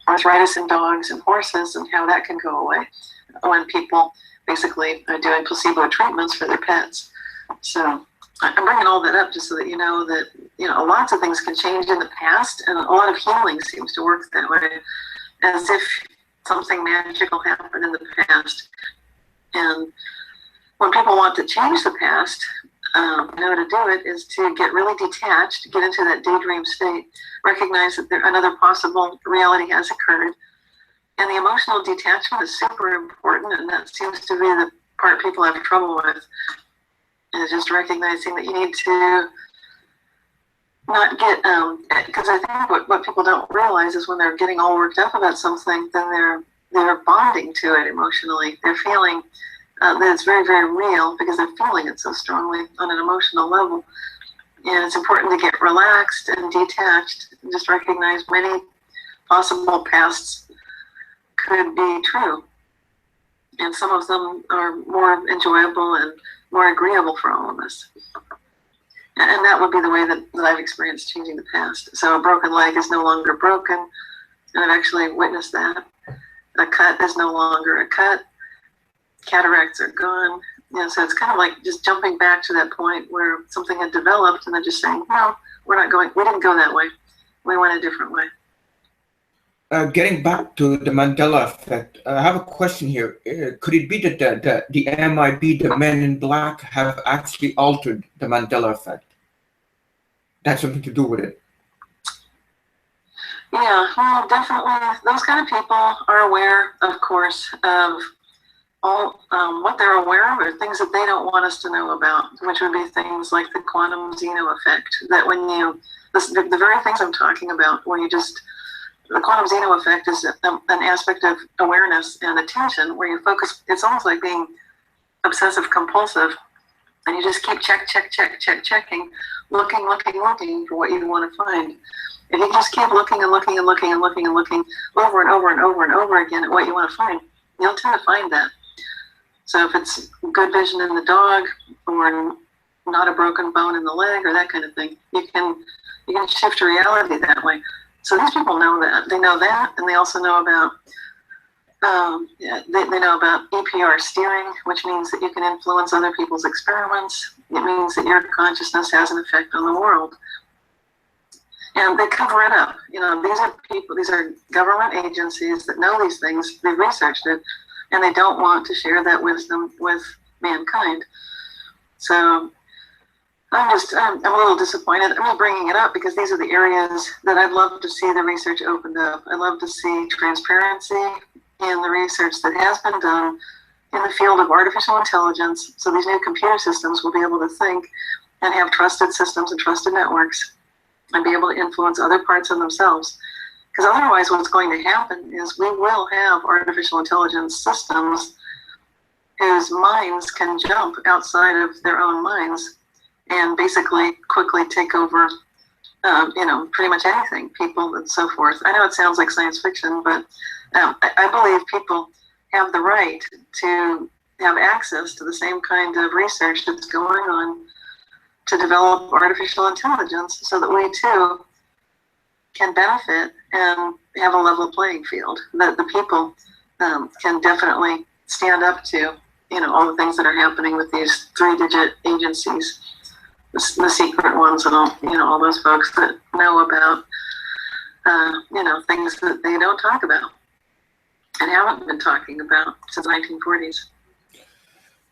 arthritis in dogs and horses and how that can go away when people basically are doing placebo treatments for their pets. So I'm bringing all that up just so that you know that lots of things can change in the past, and a lot of healing seems to work that way, as if something magical happened in the past. And when people want to change the past, to do it is to get really detached, get into that daydream state, recognize that another possible reality has occurred. And the emotional detachment is super important, and that seems to be part people have trouble with, is just recognizing that you need to not get, because I think what people don't realize is when they're getting all worked up about something, then they're bonding to it emotionally. They're feeling that it's very, very real because they're feeling it so strongly on an emotional level. And it's important to get relaxed and detached and just recognize many possible pasts could be true. And some of them are more enjoyable and more agreeable for all of us. And that would be the way that I've experienced changing the past. So a broken leg is no longer broken, and I've actually witnessed that. A cut is no longer a cut. Cataracts are gone. So it's kind of like just jumping back to that point where something had developed and then just saying, no, we didn't go that way. We went a different way. Getting back to the Mandela effect, I have a question here. Could it be that the MIB, the Men in Black, have actually altered the Mandela effect? That's something to do with it. Yeah, well, definitely. Those kind of people are aware, of course, of all what they're aware of are things that they don't want us to know about, which would be things like the quantum Zeno effect. That when the very things I'm talking about, where the quantum Zeno effect is an aspect of awareness and attention where you focus. It's almost like being obsessive compulsive, and you just keep checking, looking for what you want to find. If you just keep looking and looking over and over again at what you want to find, you'll tend to find that. So if it's good vision in the dog or not a broken bone in the leg or that kind of thing, you can shift your reality that way. So these people know that. They know that, and they also know about they know about EPR steering, which means that you can influence other people's experiments. It means that your consciousness has an effect on the world. And they cover it up. These are government agencies that know these things. They've researched it, and they don't want to share that wisdom with mankind. So I'm a little disappointed. I'm not bringing it up because these are the areas that I'd love to see the research opened up. I'd love to see transparency in the research that has been done in the field of artificial intelligence. So these new computer systems will be able to think and have trusted systems and trusted networks and be able to influence other parts of themselves. Because otherwise what's going to happen is we will have artificial intelligence systems whose minds can jump outside of their own minds and basically quickly take over, pretty much anything, people and so forth. I know it sounds like science fiction, but I believe people have the right to have access to the same kind of research that's going on to develop artificial intelligence so that we too can benefit and have a level playing field, that the people can definitely stand up to, all the things that are happening with these 3-digit agencies, the secret ones and all those folks that know about, things that they don't talk about and haven't been talking about since the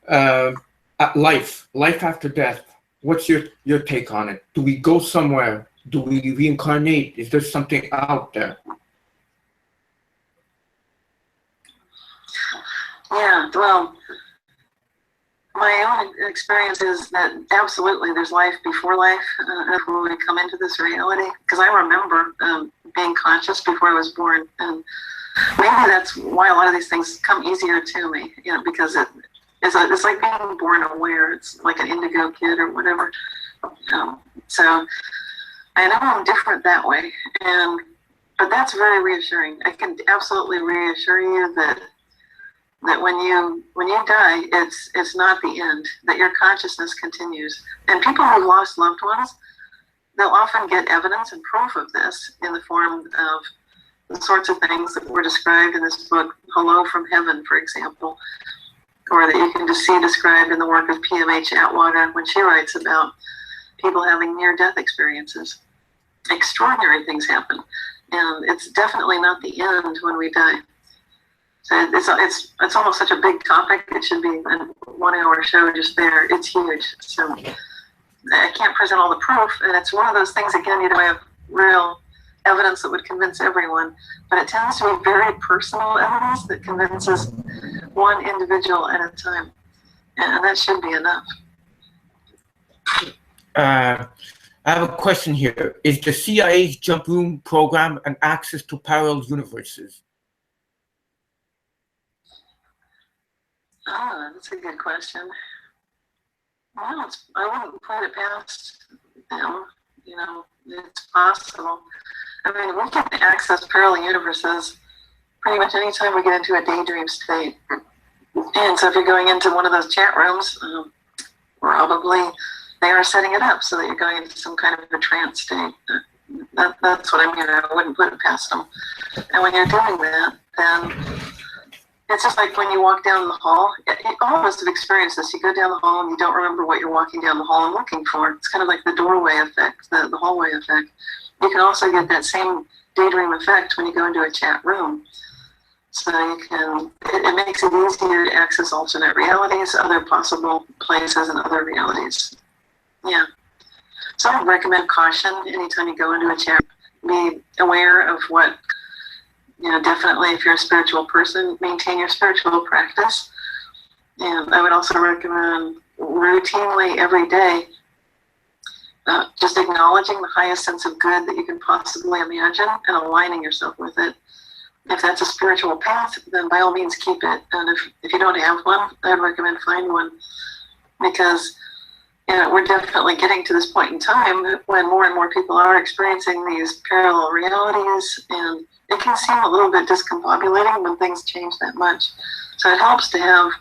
1940s. Life after death. What's your take on it? Do we go somewhere? Do we reincarnate? Is there something out there? Yeah, well, my own experience is that absolutely there's life before life when we come into this reality. Because I remember being conscious before I was born, and maybe that's why a lot of these things come easier to me. Because it's like being born aware. It's like an indigo kid or whatever. So I know I'm different that way, but that's very reassuring. I can absolutely reassure you that when you die, it's not the end. That your consciousness continues. And people who've lost loved ones, they'll often get evidence and proof of this in the form of the sorts of things that were described in this book, Hello from Heaven, for example, or that you can just see described in the work of PMH Atwater when she writes about people having near-death experiences. Extraordinary things happen, and it's definitely not the end when we die. So it's almost such a big topic. It should be a 1-hour show just there. It's huge. So I can't present all the proof, and it's one of those things, again, you don't have real evidence that would convince everyone, but it tends to be very personal evidence that convinces one individual at a time. And that should be enough. I have a question here. Is the CIA's jump room program an access to parallel universes? Oh, that's a good question. Well, I wouldn't put it past them. You know, it's possible. I mean, we can access parallel universes pretty much anytime we get into a daydream state. And so if you're going into one of those chat rooms, probably they are setting it up so that you're going into some kind of a trance state. That's what I mean. I wouldn't put it past them. And when you're doing that, then it's just like when you walk down the hall. All of us have experienced this. You go down the hall and you don't remember what you're walking down the hall and looking for. It's kind of like the doorway effect, the hallway effect. You can also get that same daydream effect when you go into a chat room. So you can, it makes it easier to access alternate realities, other possible places and other realities. Yeah. So I would recommend caution anytime you go into a chat. Be aware of what, definitely if you're a spiritual person, maintain your spiritual practice. And I would also recommend routinely every day, just acknowledging the highest sense of good that you can possibly imagine and aligning yourself with it. If that's a spiritual path, then by all means keep it. And if you don't have one, I'd recommend find one. Because we're definitely getting to this point in time when more and more people are experiencing these parallel realities, and it can seem a little bit discombobulating when things change that much. So it helps to have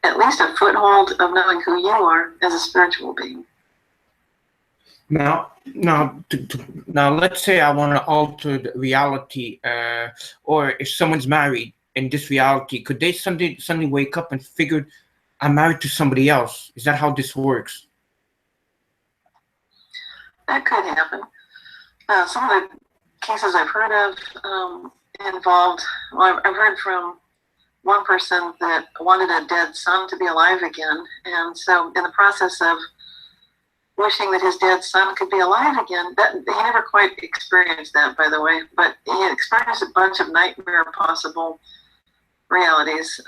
at least a foothold of knowing who you are as a spiritual being. Now, let's say I want to alter the reality, or if someone's married in this reality, could they suddenly wake up and figure I'm married to somebody else? Is that how this works? That could happen. Some of the cases I've heard of involved, well, I've heard from one person that wanted a dead son to be alive again. And so in the process of wishing that his dead son could be alive again, he never quite experienced that, by the way, but he experienced a bunch of nightmare possible realities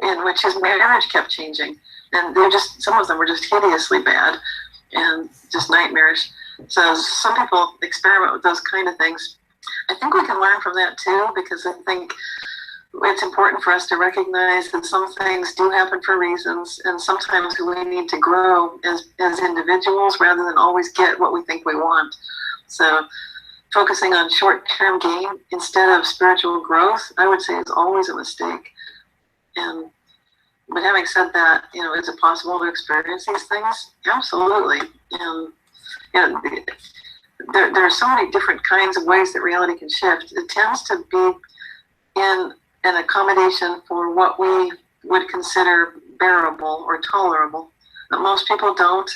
in which his marriage kept changing, and some of them were just hideously bad and just nightmarish. So some people experiment with those kind of things. I think we can learn from that too, because I think it's important for us to recognize that some things do happen for reasons, and sometimes we need to grow as individuals rather than always get what we think we want. So focusing on short-term gain instead of spiritual growth, I would say, is always a mistake. But having said that, is it possible to experience these things? Absolutely. And there are so many different kinds of ways that reality can shift. It tends to be in an accommodation for what we would consider bearable or tolerable. But most people don't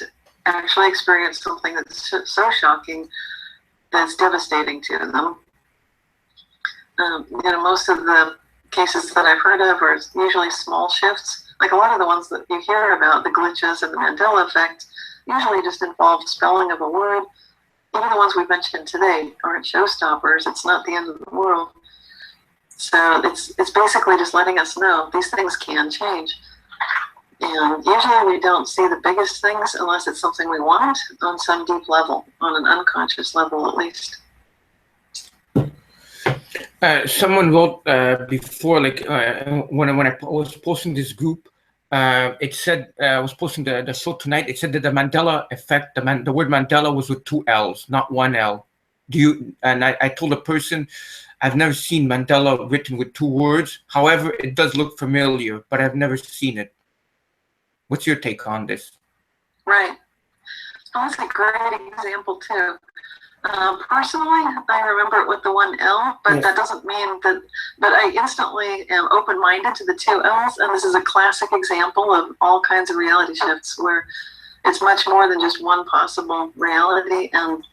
actually experience something that's so shocking that's devastating to them. Most of the cases that I've heard of are usually small shifts. Like a lot of the ones that you hear about, the glitches and the Mandela effect, usually just involve spelling of a word. Even the ones we've mentioned today aren't showstoppers. It's not the end of the world. So it's basically just letting us know these things can change. And usually we don't see the biggest things unless it's something we want on some deep level, on an unconscious level at least. Someone wrote before, when I was posting this group, it said, I was posting the show tonight, it said that the Mandela effect, the word Mandela was with 2 L's, not 1 L. And I told the person, I've never seen Mandela written with 2 words. However, it does look familiar, but I've never seen it. What's your take on this? Right. Well, that's a great example too. Personally, I remember it with the 1 L, but that doesn't mean that, but I instantly am open-minded to the 2 L's, and this is a classic example of all kinds of reality shifts where it's much more than just one possible reality, and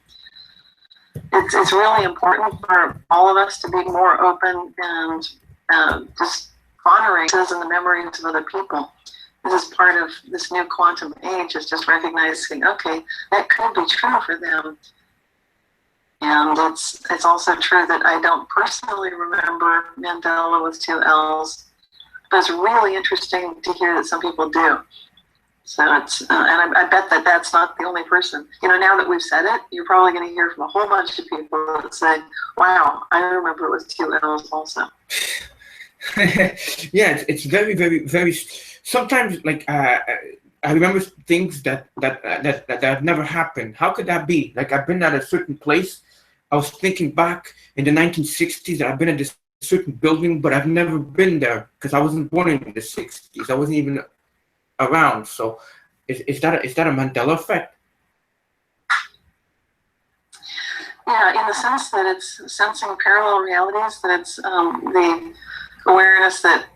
it's really important for all of us to be more open and just honoring the memories of other people. This is part of this new quantum age, is just recognizing, okay, that could be true for them. And it's also true that I don't personally remember Mandela with 2 L's, but it's really interesting to hear that some people do. So it's, and I bet that that's not the only person. You know, now that we've said it, you're probably going to hear from a whole bunch of people that say, wow, I remember it was 2 L's also. Yeah, it's very, very, very, sometimes like, I remember things that have never happened. How could that be? Like, I've been at a certain place. I was thinking back in the 1960s that I've been at this certain building, but I've never been there because I wasn't born in the 60s. I wasn't even around. So is that a Mandela effect? Yeah, in the sense that it's sensing parallel realities, that it's the awareness that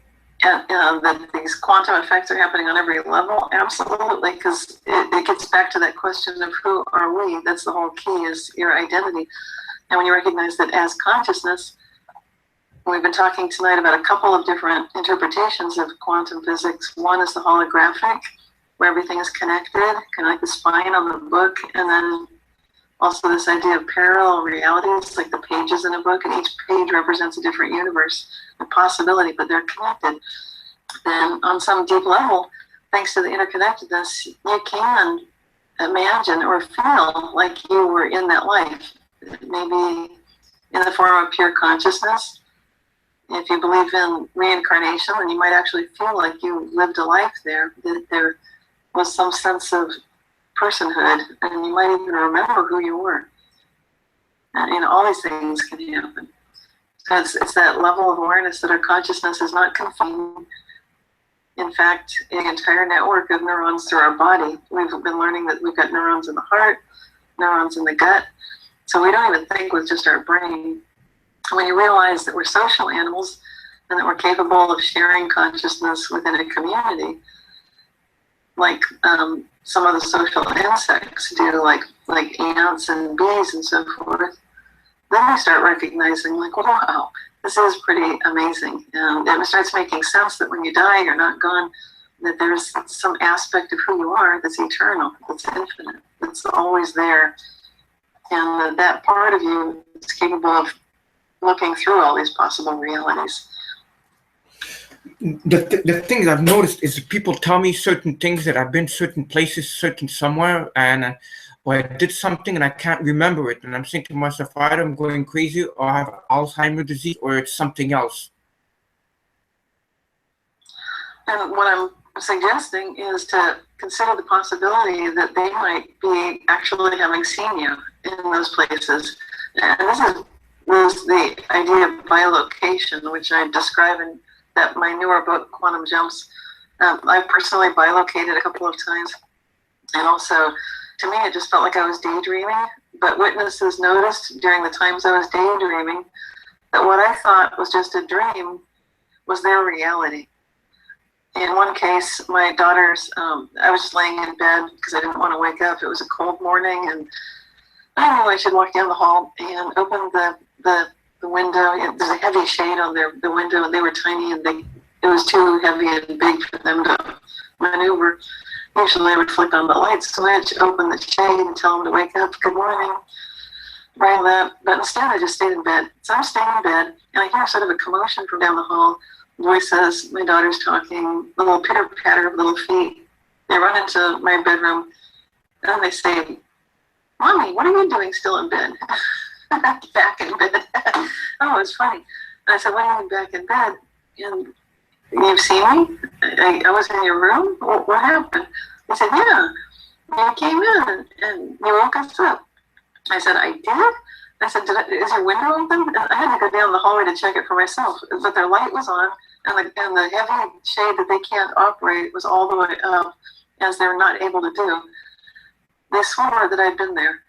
that these quantum effects are happening on every level. Absolutely, because it gets back to that question of who are we. That's the whole key, is your identity. And when you recognize that as consciousness, we've been talking tonight about a couple of different interpretations of quantum physics. One is the holographic, where everything is connected, kind of like the spine on the book, and then also this idea of parallel realities, like the pages in a book, and each page represents a different universe, a possibility, but they're connected. And on some deep level, thanks to the interconnectedness, you can imagine or feel like you were in that life, maybe in the form of pure consciousness. If you believe in reincarnation, then you might actually feel like you lived a life there, that there was some sense of personhood, and you might even remember who you were. And, you know, all these things can happen. So it's that level of awareness that our consciousness is not confined. In fact, an entire network of neurons through our body. We've been learning that we've got neurons in the heart, neurons in the gut. So we don't even think with just our brain. When you realize that we're social animals and that we're capable of sharing consciousness within a community, like some of the social insects do, like ants and bees and so forth, then we start recognizing, like, wow, this is pretty amazing. And it starts making sense that when you die, you're not gone, that there's some aspect of who you are that's eternal, that's infinite, that's always there. And that part of you is capable of looking through all these possible realities. The things I've noticed is people tell me certain things, that I've been certain places, certain somewhere, and or I did something and I can't remember it, and I'm thinking to myself, either I'm going crazy or I have Alzheimer's disease or it's something else. And what I'm suggesting is to consider the possibility that they might be actually having seen you in those places. And this is the idea of bilocation, which I describe in my newer book, Quantum Jumps. I've personally bilocated a couple of times. And also, to me, it just felt like I was daydreaming. But witnesses noticed during the times I was daydreaming that what I thought was just a dream was their reality. In one case, my daughters, I was just laying in bed because I didn't want to wake up. It was a cold morning, and I knew I should walk down the hall and open the window. There's a heavy shade on the window, and they were tiny, and it was too heavy and big for them to maneuver. Usually I would flick on the light switch, open the shade, and tell them to wake up, good morning, right on that. But instead, I just stayed in bed. So I'm staying in bed, and I hear sort of a commotion from down the hall. Voices, my daughter's talking, a little pitter-patter of little feet. They run into my bedroom, and they say, Mommy, what are you doing still in bed? Back in bed. Oh, it's funny. And I said, why are you back in bed? And you've seen me? I was in your room? What happened? They said, yeah. You came in, and you woke us up. I said, I did? I said, is your window open? And I had to go down the hallway to check it for myself. But their light was on, and the heavy shade that they can't operate was all the way up, as they're not able to do. They swore that I'd been there.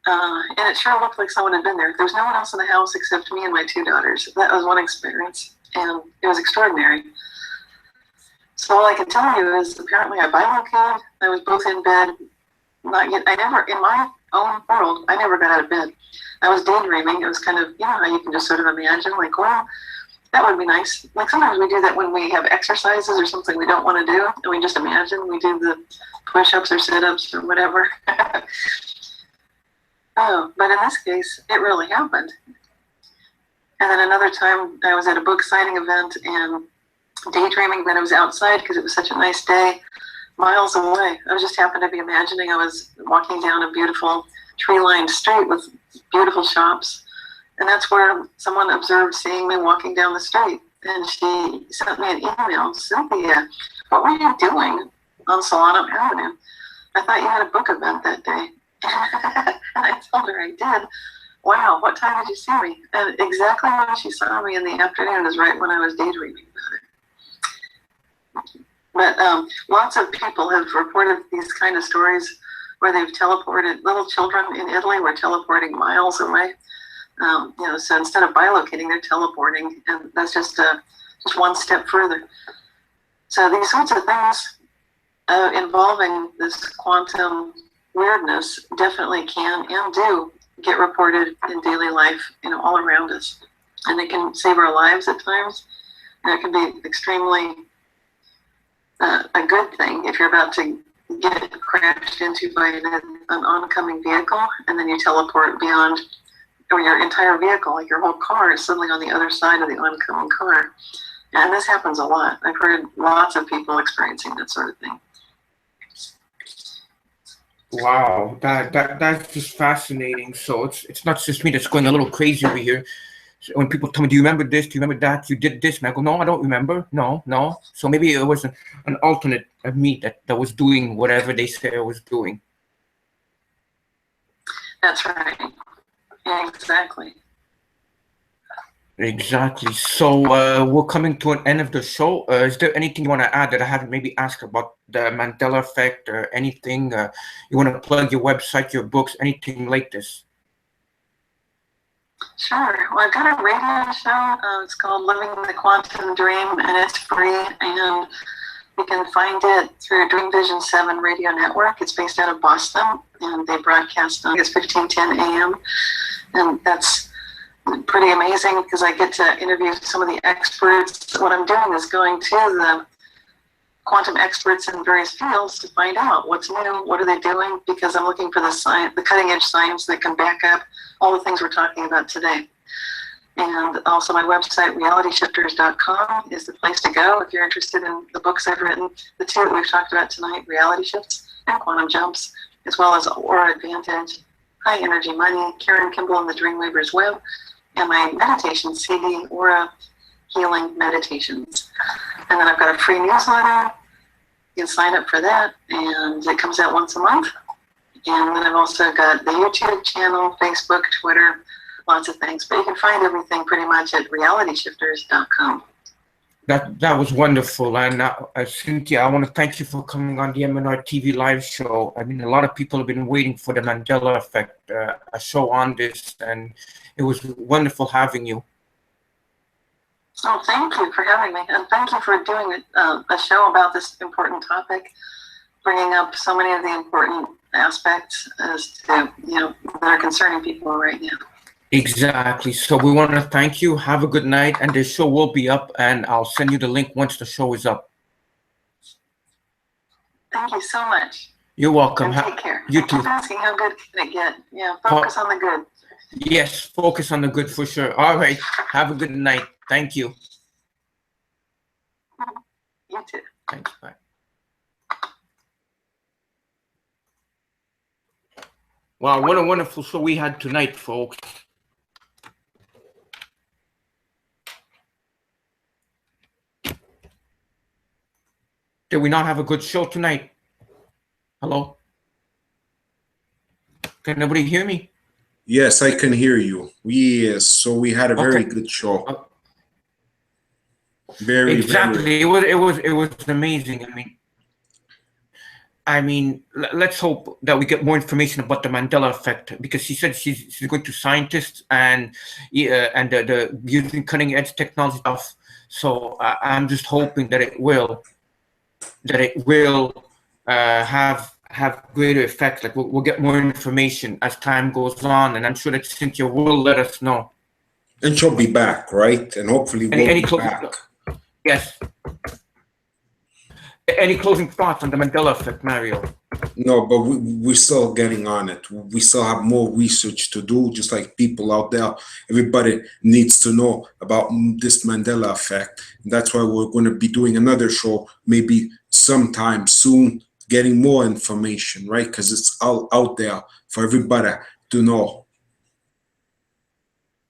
And it sure looked like someone had been there. There was no one else in the house except me and my 2 daughters. That was one experience, and it was extraordinary. So all I can tell you is apparently I bilocated. I was both in bed. Not yet. In my own world, I never got out of bed. I was daydreaming. It was kind of, you know, how you can just sort of imagine, like, well, that would be nice. Like sometimes we do that when we have exercises or something we don't want to do, and we just imagine we do the push-ups or sit-ups or whatever. Oh, but in this case, it really happened. And then another time, I was at a book signing event, and daydreaming that I was outside because it was such a nice day, miles away. I just happened to be imagining I was walking down a beautiful tree-lined street with beautiful shops. And that's where someone observed seeing me walking down the street. And she sent me an email, Cynthia, what were you doing on Solano Avenue? I thought you had a book event that day. And I told her I did. Wow, what time did you see me? And exactly when she saw me in the afternoon is right when I was daydreaming about it. But lots of people have reported these kind of stories where they've teleported. Little children in Italy were teleporting miles away. So instead of bilocating, they're teleporting, and that's just one step further. So these sorts of things involving this quantum weirdness definitely can and do get reported in daily life, all around us, and it can save our lives at times. And it can be extremely a good thing if you're about to get crashed into by an oncoming vehicle, and then you teleport beyond. Or your entire vehicle, like your whole car, is suddenly on the other side of the oncoming car. And this happens a lot. I've heard lots of people experiencing that sort of thing. Wow, that's just fascinating. So it's not just me that's going a little crazy over here. So when people tell me, do you remember this? Do you remember that? You did this? And I go, no, I don't remember. No. So maybe it was an alternate of me that was doing whatever they say I was doing. That's right. Yeah, exactly. So we're coming to an end of the show. Is there anything you want to add that I haven't maybe asked about the Mandela effect or anything? You want to plug your website, your books, anything like this? Sure. Well, I've got a radio show. It's called Living the Quantum Dream, and it's free. And you can find it through Dream Vision 7 radio network. It's based out of Boston, and they broadcast on 15:10 a.m. And that's pretty amazing because I get to interview some of the experts. What I'm doing is going to the quantum experts in various fields to find out what's new, what are they doing, because I'm looking for the science, the cutting edge science that can back up all the things we're talking about today. And also my website, realityshifters.com, is the place to go if you're interested in the books I've written, the two that we've talked about tonight, Reality Shifts and Quantum Jumps, as well as Aura Advantage, High Energy Money, Karen Kimball and the Dreamweaver's Web, and my meditation CD, Aura Healing Meditations. And then I've got a free newsletter. You can sign up for that, and it comes out once a month. And then I've also got the YouTube channel, Facebook, Twitter, lots of things. But you can find everything pretty much at realityshifters.com. That was wonderful. And Cynthia, I want to thank you for coming on the MnRTV Live Show. I mean, a lot of people have been waiting for the Mandela Effect, a show on this, and it was wonderful having you. Oh, thank you for having me. And thank you for doing a show about this important topic, bringing up so many of the important aspects as to, that are concerning people right now. Exactly. So we want to thank you. Have a good night. And the show will be up, and I'll send you the link once the show is up. Thank you so much. You're welcome. And take care. You too. Keep asking how good can it get. Yeah, focus on the good. Yes, focus on the good for sure. All right. Have a good night. Thank you. You too. Thanks. Bye. Wow, what a wonderful show we had tonight, folks. Did we not have a good show tonight? Hello? Can nobody hear me? Yes, I can hear you. So we had a very good show. Very exactly. It was amazing. I mean, let's hope that we get more information about the Mandela effect, because she said she's going to scientists and the using cutting edge technology stuff. So I'm just hoping that it will have greater effects. Like we'll get more information as time goes on, and I'm sure that Cynthia will let us know. And she'll be back, right? And hopefully we'll be back. Yes. Any closing thoughts on the Mandela effect, Mario? No, but we're still getting on it. We still have more research to do, just like people out there. Everybody needs to know about this Mandela effect. And that's why we're going to be doing another show, maybe sometime soon, getting more information, right? Because it's all out there for everybody to know.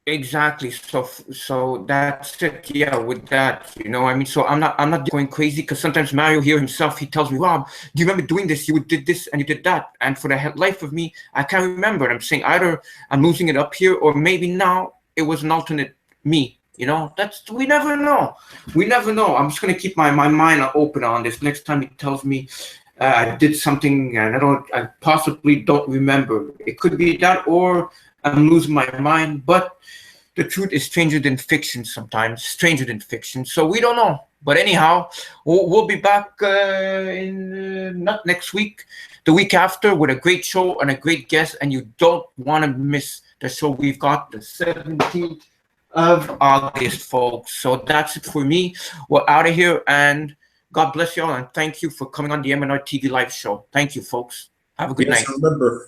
Exactly. So that's it. Yeah, with that, you know, I mean, so I'm not going crazy, because sometimes Mario here himself, he tells me, Rob, do you remember doing this? You did this and you did that. And for the life of me, I can't remember. And I'm saying either I'm losing it up here, or maybe now it was an alternate me. You know, we never know. We never know. I'm just going to keep my mind open on this. Next time he tells me I did something and I possibly don't remember. It could be that, or I'm losing my mind. But the truth is stranger than fiction sometimes, stranger than fiction. So we don't know. But anyhow, we'll be back in not next week, the week after, with a great show and a great guest. And you don't want to miss the show. We've got the 17th of August, folks. So that's it for me. We're out of here. And God bless you all. And thank you for coming on the MnRTV Live Show. Thank you, folks. Have a good night.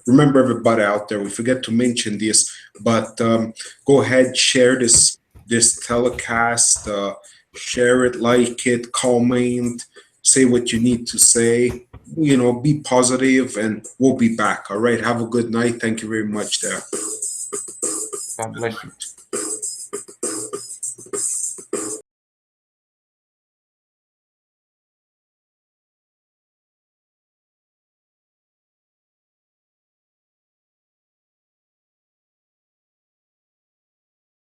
Remember everybody out there, we forget to mention this, but go ahead, share this telecast, share it, like it, comment, say what you need to say, you know, be positive, and we'll be back. All right, have a good night. Thank you very much there. God bless you.